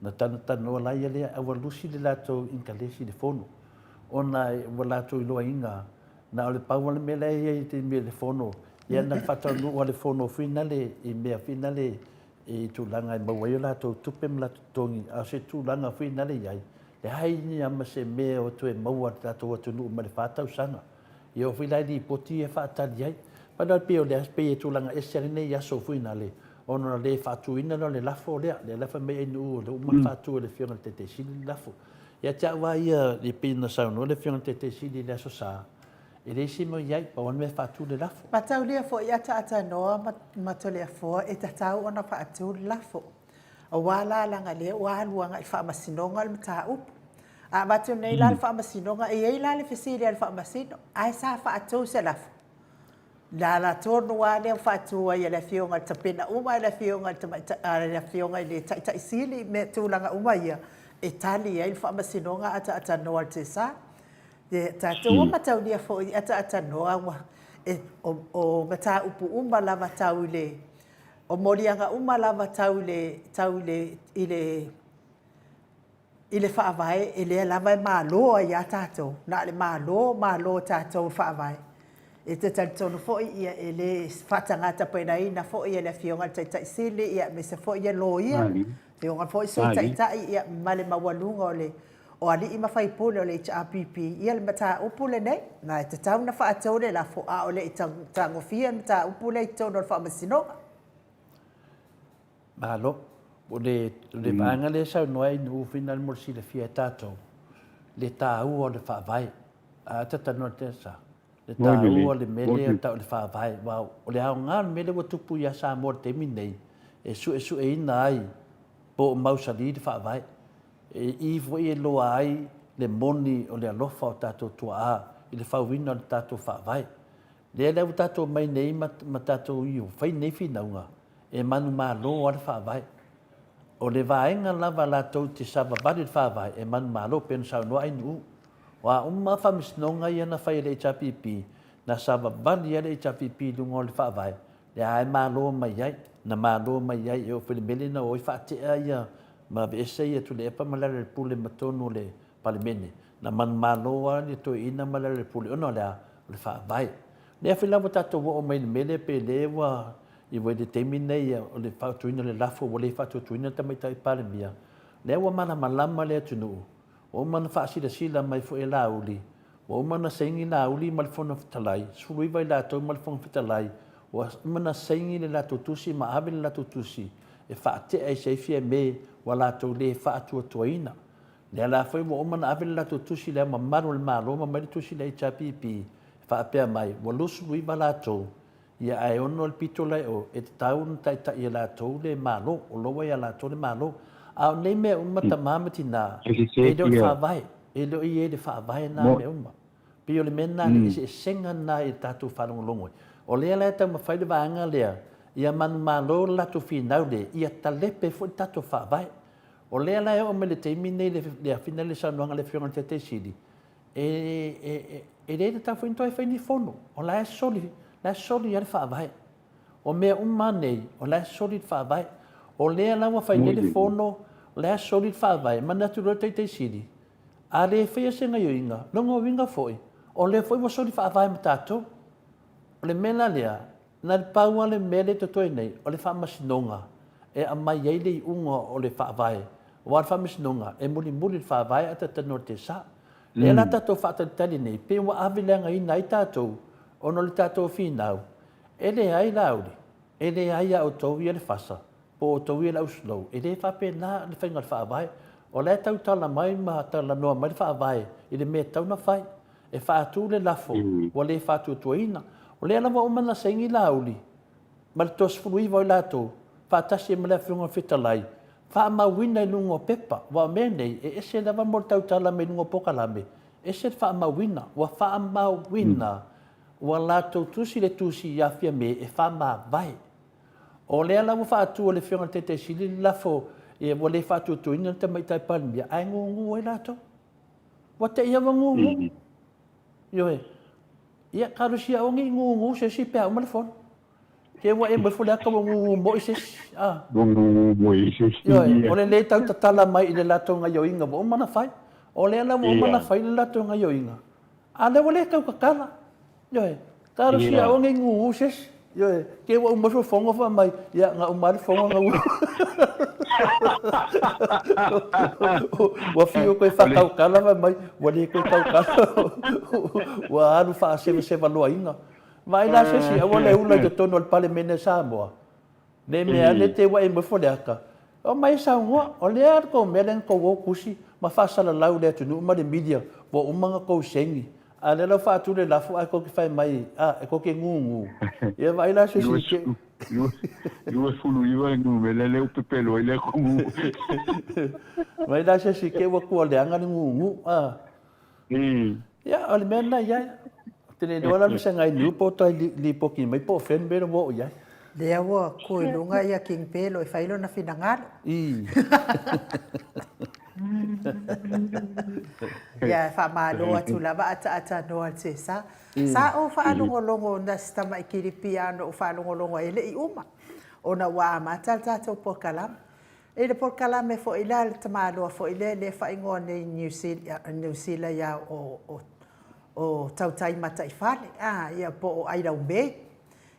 Na tanu lai alea awa lusi le lātou inka lesi le whono. Ona wala to loa inga na ole paua le mele e te me le fono ia na fata no ole fono finale e me finale e tu langa e maua la to tupe mla tongi a se tu langa finale ia le hai ni ama se me o to e maua ta to tu no me fata usanga ia o finale di poti e fata ia pa na pe o le aspe e tu langa e serine ia so finale ona le fatu ina le lafo le lafa me no le uma fatu le fiona te sili lafo ia te awa ia i pina sauno le whionga te sili le aso sā. E le si mo iai pa wan me whātu le lafo. Matau lia fo ia ta noa matolea fo e tatau ona whaatu le lafo. A wala langa le waluanga i whaamasinonga le mata upu. A matu nei la le whaamasinonga e ei la le fesiri al whaamasino. Ai sa whaatu se lafo. La tonu wa le whaatu ai le whionga tapena uma le whionga le whionga le taita isili me tūlanga uma ia. E tali ai whamasinonga ata noa te sa. E tātou matau lia fo i ata noa wa. O mata upu uma lava tau le. O morianga uma lava tau le ile whaavae e lea lava e māloa i a tātou. Nā le mālo tātou whaavae. E te talitonu fo ia e le whatangata pena ina fo ia le whionga tai sili ia me se fo ia lo ia. Whionga fo i so tai ia male mawalunga o le o ali ima fai pule o le HRPP ia le mata upule nei. Nā e te tau na whaatau le la fo a o le i tangofia mata upule i tau no whaamasinonga. Malo, O le vaanga le sa noai nu final mo si le fia tato. Le tau o le whaavai. A tata no te sa. Le tau o le mele o tau le whaavai. O le hao ngā mele wa tupu ia sa mo te minei. E su e ina ai. Po o mausali le whaavai. E iwo e loa ai le moni o le alofa o tato tua a. I le whauwina o le tato whaavai. Le leu tato mai nei ma tato iu. Whai nei whinaunga. E manu maa lo o le whaavai. O le vaenga lava lātou te savavali le whaavai e manu malo pēnu sau noa ai nuu. Wa umma whamisnonga i ana whai le HPP na savavali le HPP lunga o le whaavai. Le ai malo mai ai, na malo mai ai e o whilimele na oi whaatea ia ma vese ia tu le epa malare le pule matonu le palimene. Na manu malo a le to ina malare le pule ono le whaavai. Le whilawa tato wo o mai mele pe lewa I wai le teimi nei o le whautuina le lafo o le whautuina ta mai tai pare mia. Le wa mana malama le atunu. O mana whaasira sila mai fo e la uli. O mana sengi la uli ma le whona whitalai. Surui vai la tau ma le whona whitalai. O mana sengi le la tutusi ma awe le la tutusi. E whaate ai seifia me wa la tau le whaatua tuaina. Le la fai o mana awe le la tutusi le ma maru le malo ma mai le tusi le HPP. Whaapea mai. Wa lusu ui wa la tau. Ia ai ono le pito lai o e te tau na tai ia la tau le malo o loa ia la tau le malo a nei mea uma ta mamati nā e leo le whaavai e leo i e le whaavai nā mea uma pio le mena le e senga nā i tātou whanongolongo o lea lai tau mawhai le vaanga lea ia manu malo latu whinau le ia talepe fo i tātou whaavai o lea lai o me le teimi nei le awhina le sanuanga le whionga te te siri e le tau whaintoa whaini whono o lai soli la soli ia le whaavai. O mea nei, o la soli le whaavai. O lea lawa whaine le whono, la soli le whaavai. Ma natu roa tei siri. A le whaia se ngai oinga, nongo winga foi. O le foi wa soli whaavai ma tātou. O le mena lea, na le paua le mele to toi nei, o le whaamasinonga. E a mai ei le unga o le whaavai. O le whaamasinonga, e muli le whaavai ata tano te sa. Le la tātou whaatalitali nei, pe wa awilenga ina i tātou. Ono le tātou whinau, e le ai lauri, e le ai au tau ia le whasa, po o tau ia le auslou, e le whape nā le whainga le whaavai, o le tau tala mai ma tala noa mai le whaavai, i le mea tau na whai, e whaatu le lafo, o le whaatu tuaina, o le alawa umana sengi lauri, ma le tos fului vai lātou, whaatasi e ma le whiunga whitalai, wha mawina i lungo pepa, wa mea nei, e ese lawa mo tau tala me lungo pokalame, ese wha mawina, wa wha mawina, wa lātou tusi le tusi ia fia me e whama vai. O lea lawa whaatu o le whionga te te sili lafo e wa le whaatu tuina te mai tai palmia. Ai ngungu e lātou? Wa te ia wa ngungu? Ioe, ia karusia o ngi ngungu se si pēa umale whon. Ke wa e mai fule aka wa ngungu mo i se si. Ngungu mo i se si. Ioe, o le tau tatala mai i le lātou nga yoinga wa umana whai. O lea lawa umana whai le lātou nga yoinga. A le wa le kau kakala. Yoe, karo sia o ngai ngu ses. Yoe, ke wa umaso fonga fa mai. Ya nga umari fonga nga u. Wa fio koe whakau kala fa mai. Wa le koe kau kala. Wa alu wha se loa inga. Vai la se si, awa le ula te tono al pale mene Samoa. Ne mea ne te wa e mo fole aka. O mai sa ngoa, o le ar ko melen ko wo kusi. Ma fa sala lau le tunu ma de media. Wa umanga ko sengi. A le lau whaatu le lafu a koke whai mai, e koke ngungu. Ia vai la se si ke... Iwa fulu iwa ngu, me le leo pepelo, i le kungu. Vai la se si ke wa kua leanga ni ngungu. Ia, o le mena iai. Tene doa la misa ngai niu po tai li poki mai po fen bero mo iai. Lea wa koe lunga ia king pelo e whailo na whinangalo. Ia whamalo atu lava ata noa te sa. Sa o whaalongolongo na stama i kiripi ano o whaalongolongo e le I uma. O na waa mata tātou porkalam. E le porkalam e fo ila le tamaloa fo ila le whaingoa nei New Zealand ia o tautai mata I whale. Ia po o airau mei.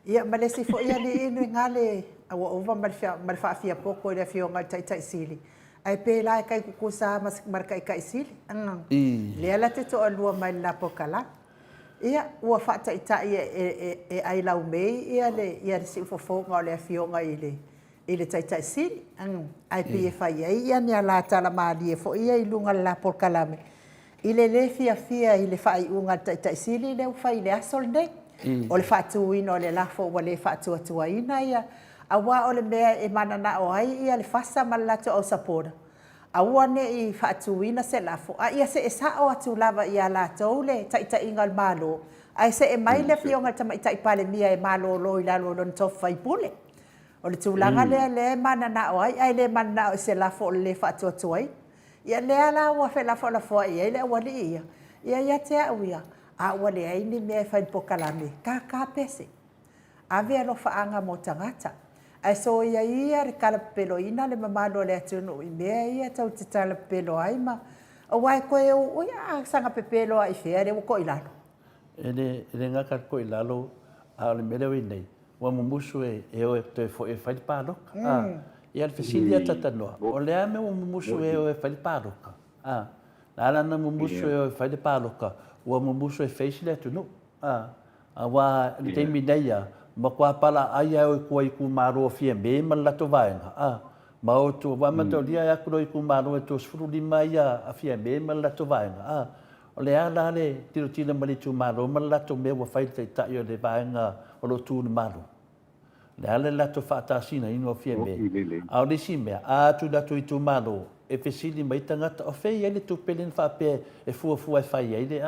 Ia malesi fo ia ni inu ngale awa ova malwhaafia poko i le whionga taitai sili. Ai pēla e kai kukusa marka I kai sili. Lea la te toa lua mai la pokala. Ia ua whaataitai e ai lau mei ia le si ufofonga o le whionga I i le taitai sili ai pe fai ai ia ni ala tala mali e fo ia i lunga la por kalame i le fia i le fai unga taitai sili le fai le asol nei o le fatu ina o le lafo o le fatu atua ina ia awa o le mea e manana o ai ia le fasa malato o sapora awa ne i fatu ina se lafo a ia se e sa o atu lava ia la le taitai inga le malo ai se e mai le fionga tamaitai pale mia e malo lo i lalo lon tofa i pule o le tūlanga le manana o ai le manana o se lafo o le whātua ai. Ia le ala ua whe lafo la fua ia, le wale ia. Ia te au ia. A wale ai ni mea whain pokalame. Ka pese. Ave alo whaanga mo tangata. Ai so ia re kalapelo ina le mamalo le atunu i mea ia tau te talapelo ai ma. O wai koe o ia sanga pepelo ai whea re o ko ilalo. Ele ngaka ko ilalo a le mele nei. Wa mumusu e o te fo e fai paloka ia le fesilia tatanoa o le ame o mumusu e o e fai paloka la na mumusu e o e fai paloka wa mumusu e fesi le tunu wa le te mineia ma kwa pala ai o ko i ku maro fie me ma la to vainga ma o tu wa ma to dia ya ku i ku maro e to sfuru di mai a fie me ma la to vainga o le ala le tiro tira mali tu maro ma la to me wa fai te ta yo le vainga o lo tu maro le ale la to fata sina ino fie me a le si me a tu da tu i tu maro e fesili mai tangata o fei ele tu pelen fa pe e fu e fai ele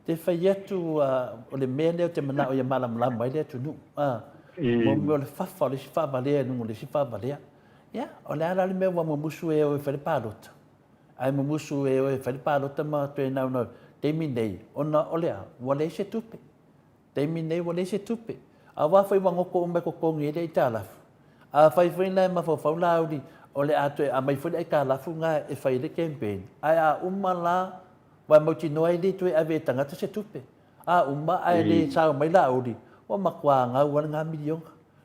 te fai atu o le mele o te mana o ia mala mala mai le tu nu mo le fa le si fa vale no le si fa vale ya o le ala le me wa mo musu e o fai padota ai mo musu e o fai padota ma to e na te minei ona olea wale se tupe te minei wale se tupe a wa fai wango ko me ko ngi le tala a fai na ma fa laudi o le ato a mai fai ka la funga e fai le campaign ai a umala wa mo ti noi di tu ave tanga se tupe a umma ai le sa mai laudi o ma kwa nga wa nga milion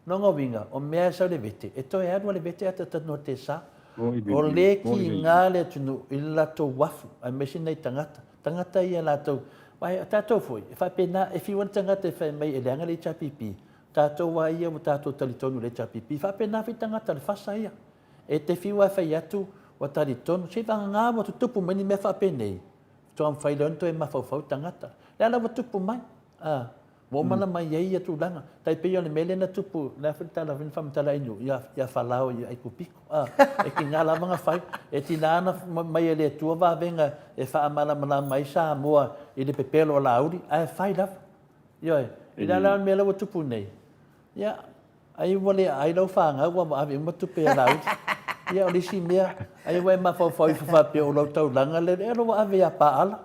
no ngo vinga o me sa le vete e to e le vete ata no te sa o le ki nga le tunu illa to wafu a me sinai tangata ia la to Wai tatou foi, fa pena e fi wan tangata fa mai e lenga le chapipi. Tatou wa ia mo tatou talitonu le chapipi. Fa pena fi tangata le fasa ia. E te fi wa fa yatu wa talitonu. Se va nga mo tupu mani me fa pene. To am fai lon to e ma fa tangata. Le ala mo tupu mai. Mo mana mai ia tu langa. Tai pe le mele na tupu. La fa tala vin fam tala inu. Ya fa lao ia ai kupiko. E ki nga la manga fai. E tinana mai le tua va venga e fa amala mala mai Samoa i le pepelo laudi ai fai la yo i la mele o tupu nei ya ai wale ai lo fa nga wa ave mo tupu laudi ya o le si mea ai wa ma fa pe o lo tau langa le lo ave ya pa ala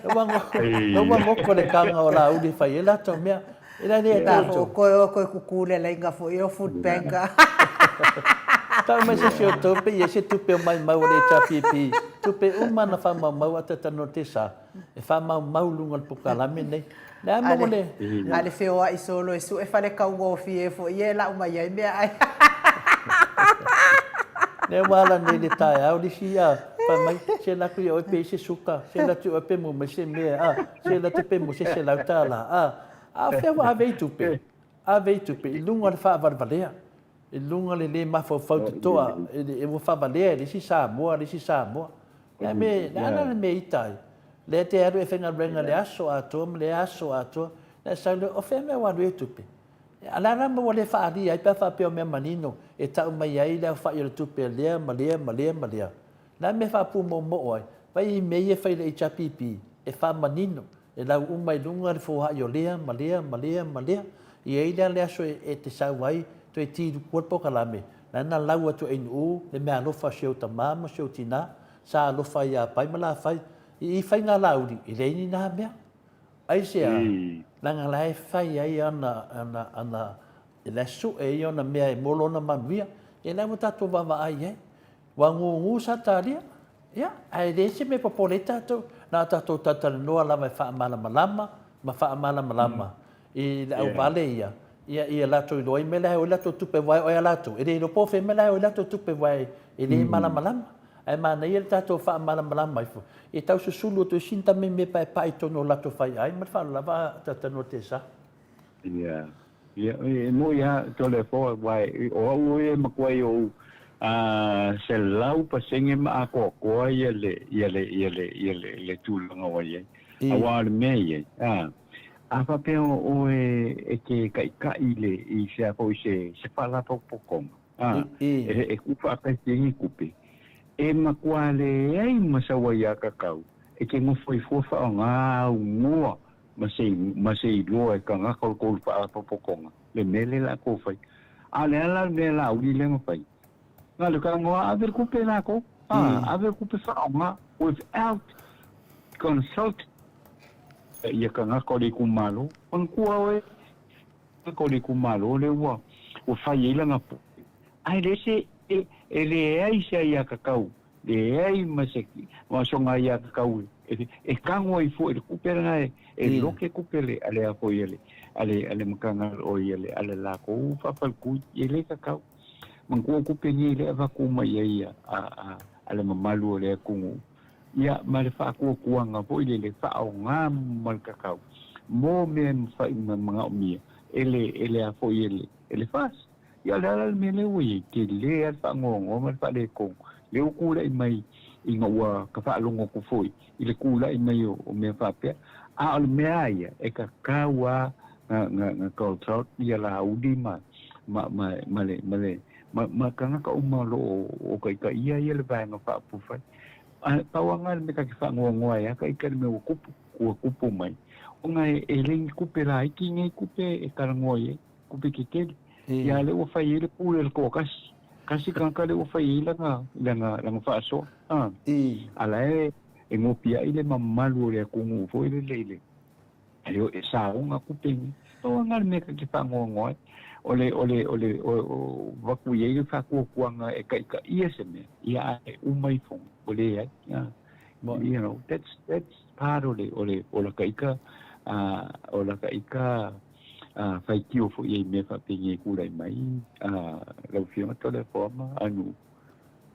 lo wa ko le kanga o laudi fai la to mea ila le ko kukule la inga fo yo food bank Tau mai se fio tope, e se tupe o mai mau le chapipi. Tupe umana wha mau ata tano te sa. E wha mau lunga pukalame nei. Nea mo le. Ale feo a isolo e su e whale kaungo fie fo. Ie la umai ai mea ai. Nea wala nei le tae au li si a. Wha mai se la kui o pe se suka. Se la tu o pe mo me se mea. Se la tu pe mo se lau tala. A feo a vei tupe. A vei tupe. I lunga le wha varvalea. E lunga le mafo fauta toa e mo favalea le si Samoa ya me na me itai le te aru e fenga renga le aso ato na sa le o fe me wa le tupe ala na mo le fa ali ai pa fa pe o me manino e ta mai ai le fa yo tupe le malia na me fa pu mo ai vai me e fa le chapipi e fa manino e la umai lunga le fo ha yo le malia e ai le aso e te sa wai to e tiru kuarpo kalame. Nana lau atu e nuu, le mea alofa seo ta mama, seo tina, sa alofa ia pai, mala fai, i fai ngā lauri, i reini nā mea. Ai sea, nanga lai fai ai ana, e la su e i ona mea e molona manuia, e lai mo tato wawa ai e, wangu sa taria, ia, ai rese me popole tato, nā tato tatale noa lama e wha amala malama, i la au vale ia, ia lato i loi mele o lato tupe vai o lato e le po fe mele o lato tupe vai e le malama ai mana ia tato fa malama mai fo e tau se sulu to sinta me pai tono lato fai ai ma fa lava tata no te sa ia ia mo ia tole fo vai o e makwai o se lau pasenge ma ko ia le tulanga wai awa me ia apa pe o e ke kai le I se po se fala po pokong e kupa pa tingi kupe e makwale ai masawaya kakau e ke mo foi fofa nga ngua masei lo e ka nga kol pa pokong le mele la ko fai ale la me la uli le mo fai nga le ka ngoa aver kupe la ko aver kupe fa nga without consult ia ka nga ko le kumalo on kuawe ko le kumalo le wa o fai ila nga ai le se ele ai se ia kakau le ai maseki ma songa ia kakau e kango I fu e kupera nga e loke kupele ale a ko ele ale makanga o ele ale la ko fa fa ku ele kakau mangku kupe ni le va ku mai ia ale mamalu le ku ia male fa ku kuanga po ile fa o nga mal kakau mo men fa mga mi ele a fo ele fas ia la me le wi ke le fa ngongo mal fa le ko le ku le mai inga wa ka fa longo ku foi ile ku la mai o me fa pe a le me ai e ka kawa nga ko trot ia la udi ma ka nga ka umalo o ka ia le va nga fa pu fa tawangan me ka fa ngongo ya ka ka me o kupu mai o nga e le kupe la ki ngai kupe e ka ngoye kupe ki ke ya le o fa ile pu le ko kasi kan ka le o fa ile nga fa so ala e ngopia ile mamalu le ku ngu fo ile le o e sa nga kupe tawangan me ka fa ngongo ole va ku ye fa ku nga e ka ia se me ia umai fo ole ya you know that's part of ole kaika ola kaika fai kio fo ye me fa pingi ku lai mai lo fio to le forma anu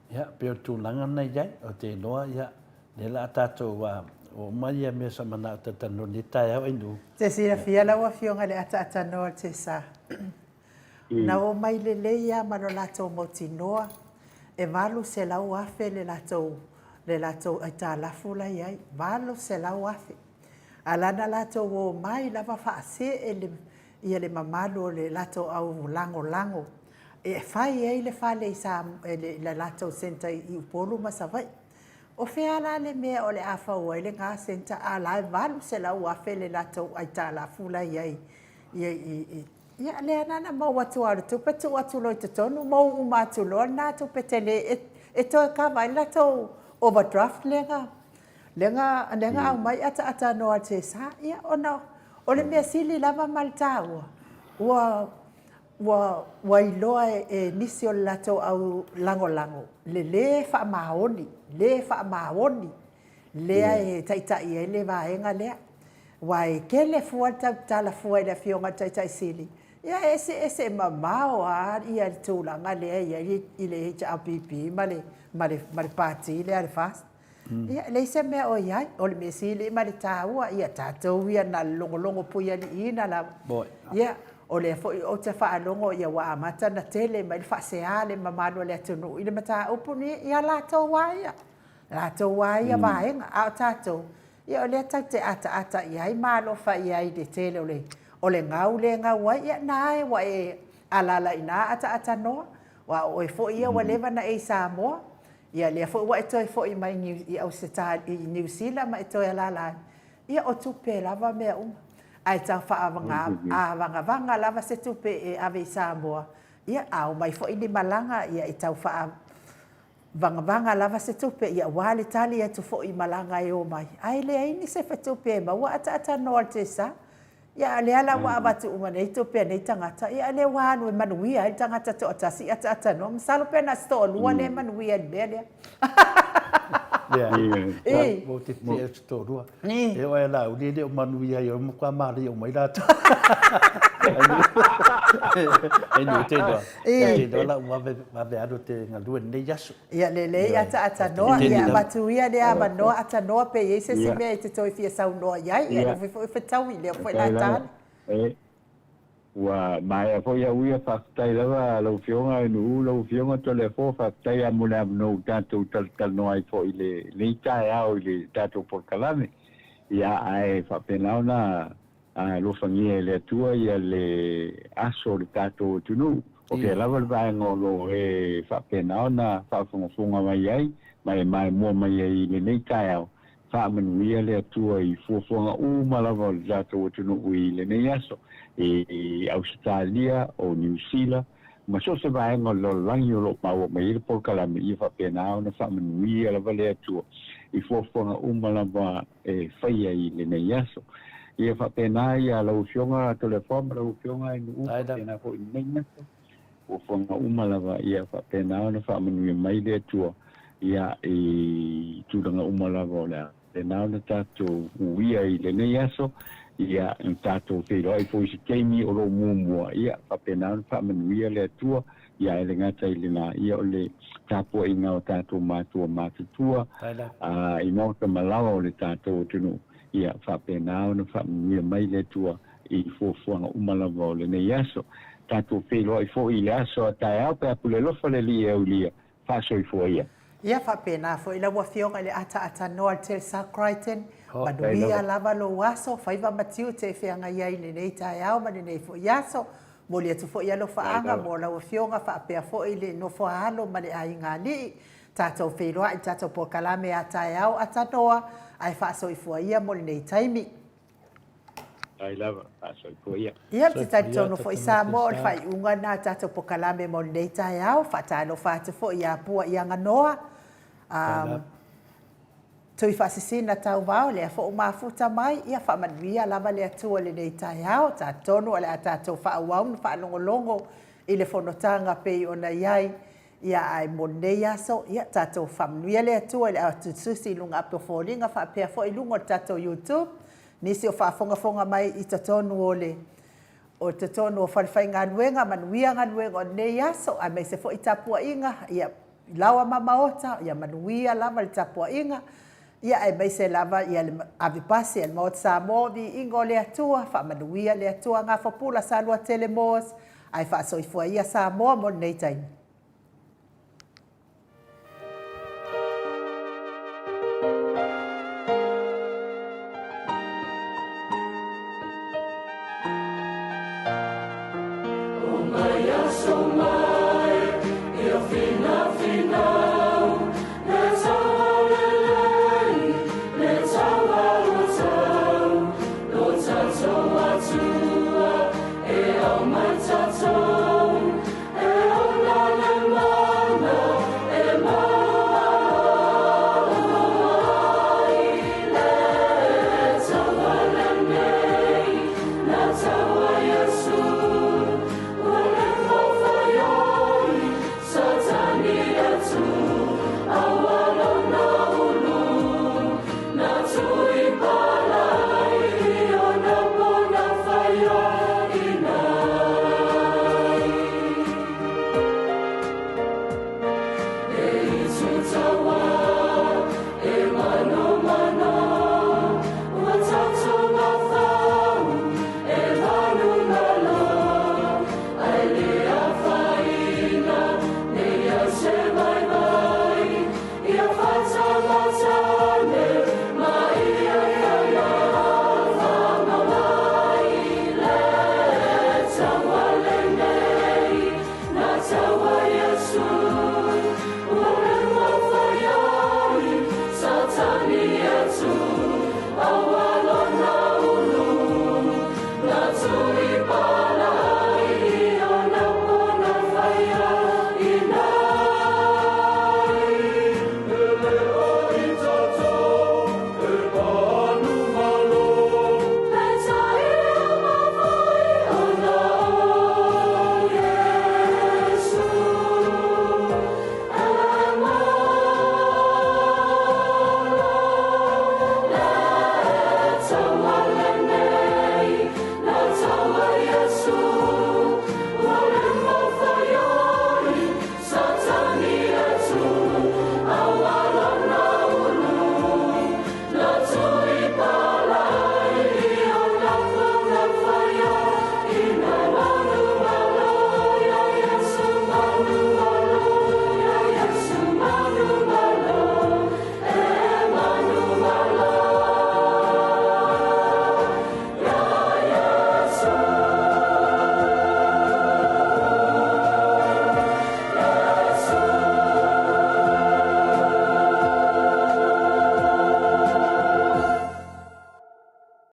ya pe tu langa nei jai o te loa ya le la tato wa o mai me sa mana ta tanu ni ta ya inu te sira fia la wa fio ngale ata no te sa na o mai le ya ma no la to motinoa e valu se la wa fe le la to ata la fula ia valu se la wa fe alana la to o mai la va fa se ele mamalo le la to au lango e fai e le fa le sa le la to senta I polo ma sa vai o fe ala le me o le afa o le nga senta ala valu se la wa fe le la to ata la fula ia ia le nana ma watu ar tu petu watu lo te tonu mo uma tu lo na tu petele e to ka vai la to overdraft lenga mai ata no te sa ia ona o le me sili lava malta wa iloa e nisi o la to au lango le fa maoni le e taitai e le vaenga le wai kele fuata tala fuela fionga taitai sili ia ese mamao ia tulanga le ia ile HRPP male party le fast ia le se me o ia o le mesili male taua ia tatou ia na longo puia ni ina la ia o le fo o te fa longo ia wa amata na tele mai fa seale mamano le tunu ile mata upuni ia la to waia vaenga a tatou ia o le tate ata ia I malo fa ia I de tele o le ngau ia nae wa e alala ina ata no wa o fo ia wa leva na e Samoa ia le fo wa to fo I mai ni au seta I New Zealand ma to alala ia o tupe lava me ai ta fa avanga lava se tupe e ave Samoa ia au mai fo I ni malanga ia I tau fa vanga lava se tupe ia wale tali ia tu fo I malanga e o mai ai le ai ni se fa tupe ma wa ata no te sa ia le ala wa batu umane to pe nei tangata ia le wa no manuia I tangata to atasi ata no msalo pe na sto lua le manuia bele e mo te sto lua e wa la u le manuia yo mo kwa mali o mai la ai no te do la wa be ado te ngalu nei yasu ia le ata no ia batu ia le aba no ata no pe ia se me te toi fia sau no ia ia fo tau ile fo la tan wa mai fo ia uia whaktai lawa lau fionga inu lau fionga tole fo whaktai a muna no tātou tal no ai fo ile nei tae au ile tātou porkalame ia ai whapenau na lo fangia le atua ia le aso le tātou tunu o ke lawa le vai ngolo e whapenau na whafunga mai mai mua mai ai le nei tae au whamanuia le atua i fuafuanga malawa le tātou tunu ui le nei aso e Australia o New Zealand ma so se vai ngolo langi o lo mau mai le porkalame i whapenau na whamanuia la vale atua i fuafuanga malawa e whaia i le nei aso ia whapena ia lau fionga telefon lau fionga i nuu whapena ko i nei aso fuafuanga malawa ia whapena na whamanuia mai le atua ia i tūranga malawa o lea le nao na tātou uia i le nei aso ia în tātou whero ai fo isi keimi o lo muamua ia whapena na whamanuia le atua ia ele ngata i le nā ia o le tāpua i ngā o tātou mātua mātutua i Maota malawa o le tātou tunu ia whapena na whamanuia mai le atua i fuafuanga malawa o le nei aso tātou whero ai fo i le aso a tae au pe apule lofa le li e ulia whaso i fo ia ia whapena fo i lawa fionga le ata noa te Sacriten manuia lava lo waso whaiva matiu te whianga iai le nei tae au ma le nei fo iaso mo le atu fo ia lo whaanga mo lawa fionga whapea fo i le no fo halo ma le ai ngā li tātou wheroa i tātou pokalame a tae au ata noa ai whaso i fua ia mo le nei taimi ai lava whaso i fo ia ia te taitono fo i Samoa le whai unga nā tātou pokalame mo le nei tae au whatano whātu fo i a pua i anga noa tui whasisina tau vau lea fo mafuta mai ia whamanuia lava lea tua le nei tae au tātono le a tātou whaauaunu whaalongolongo i le whanotanga pei ona iai ia ai mo nei aso ia tātou whamanuia lea tua le a tutusi lunga apo fōringa whapea fo i lunga tātou YouTube nisi o whaafonga mai i tātonu o tātonu o whariwhai ngā nuenga manuia ngā nuenga o nei aso a mei se fo i tapua inga ia lawa Maota ia manuia lava le tapua inga ia e mai se lava ia le avipasi e Maota Samoa vi ingo le atua whamanuia le atua ngā whapula salua telemos ai whaasoifua ia Samoa mo nei taimi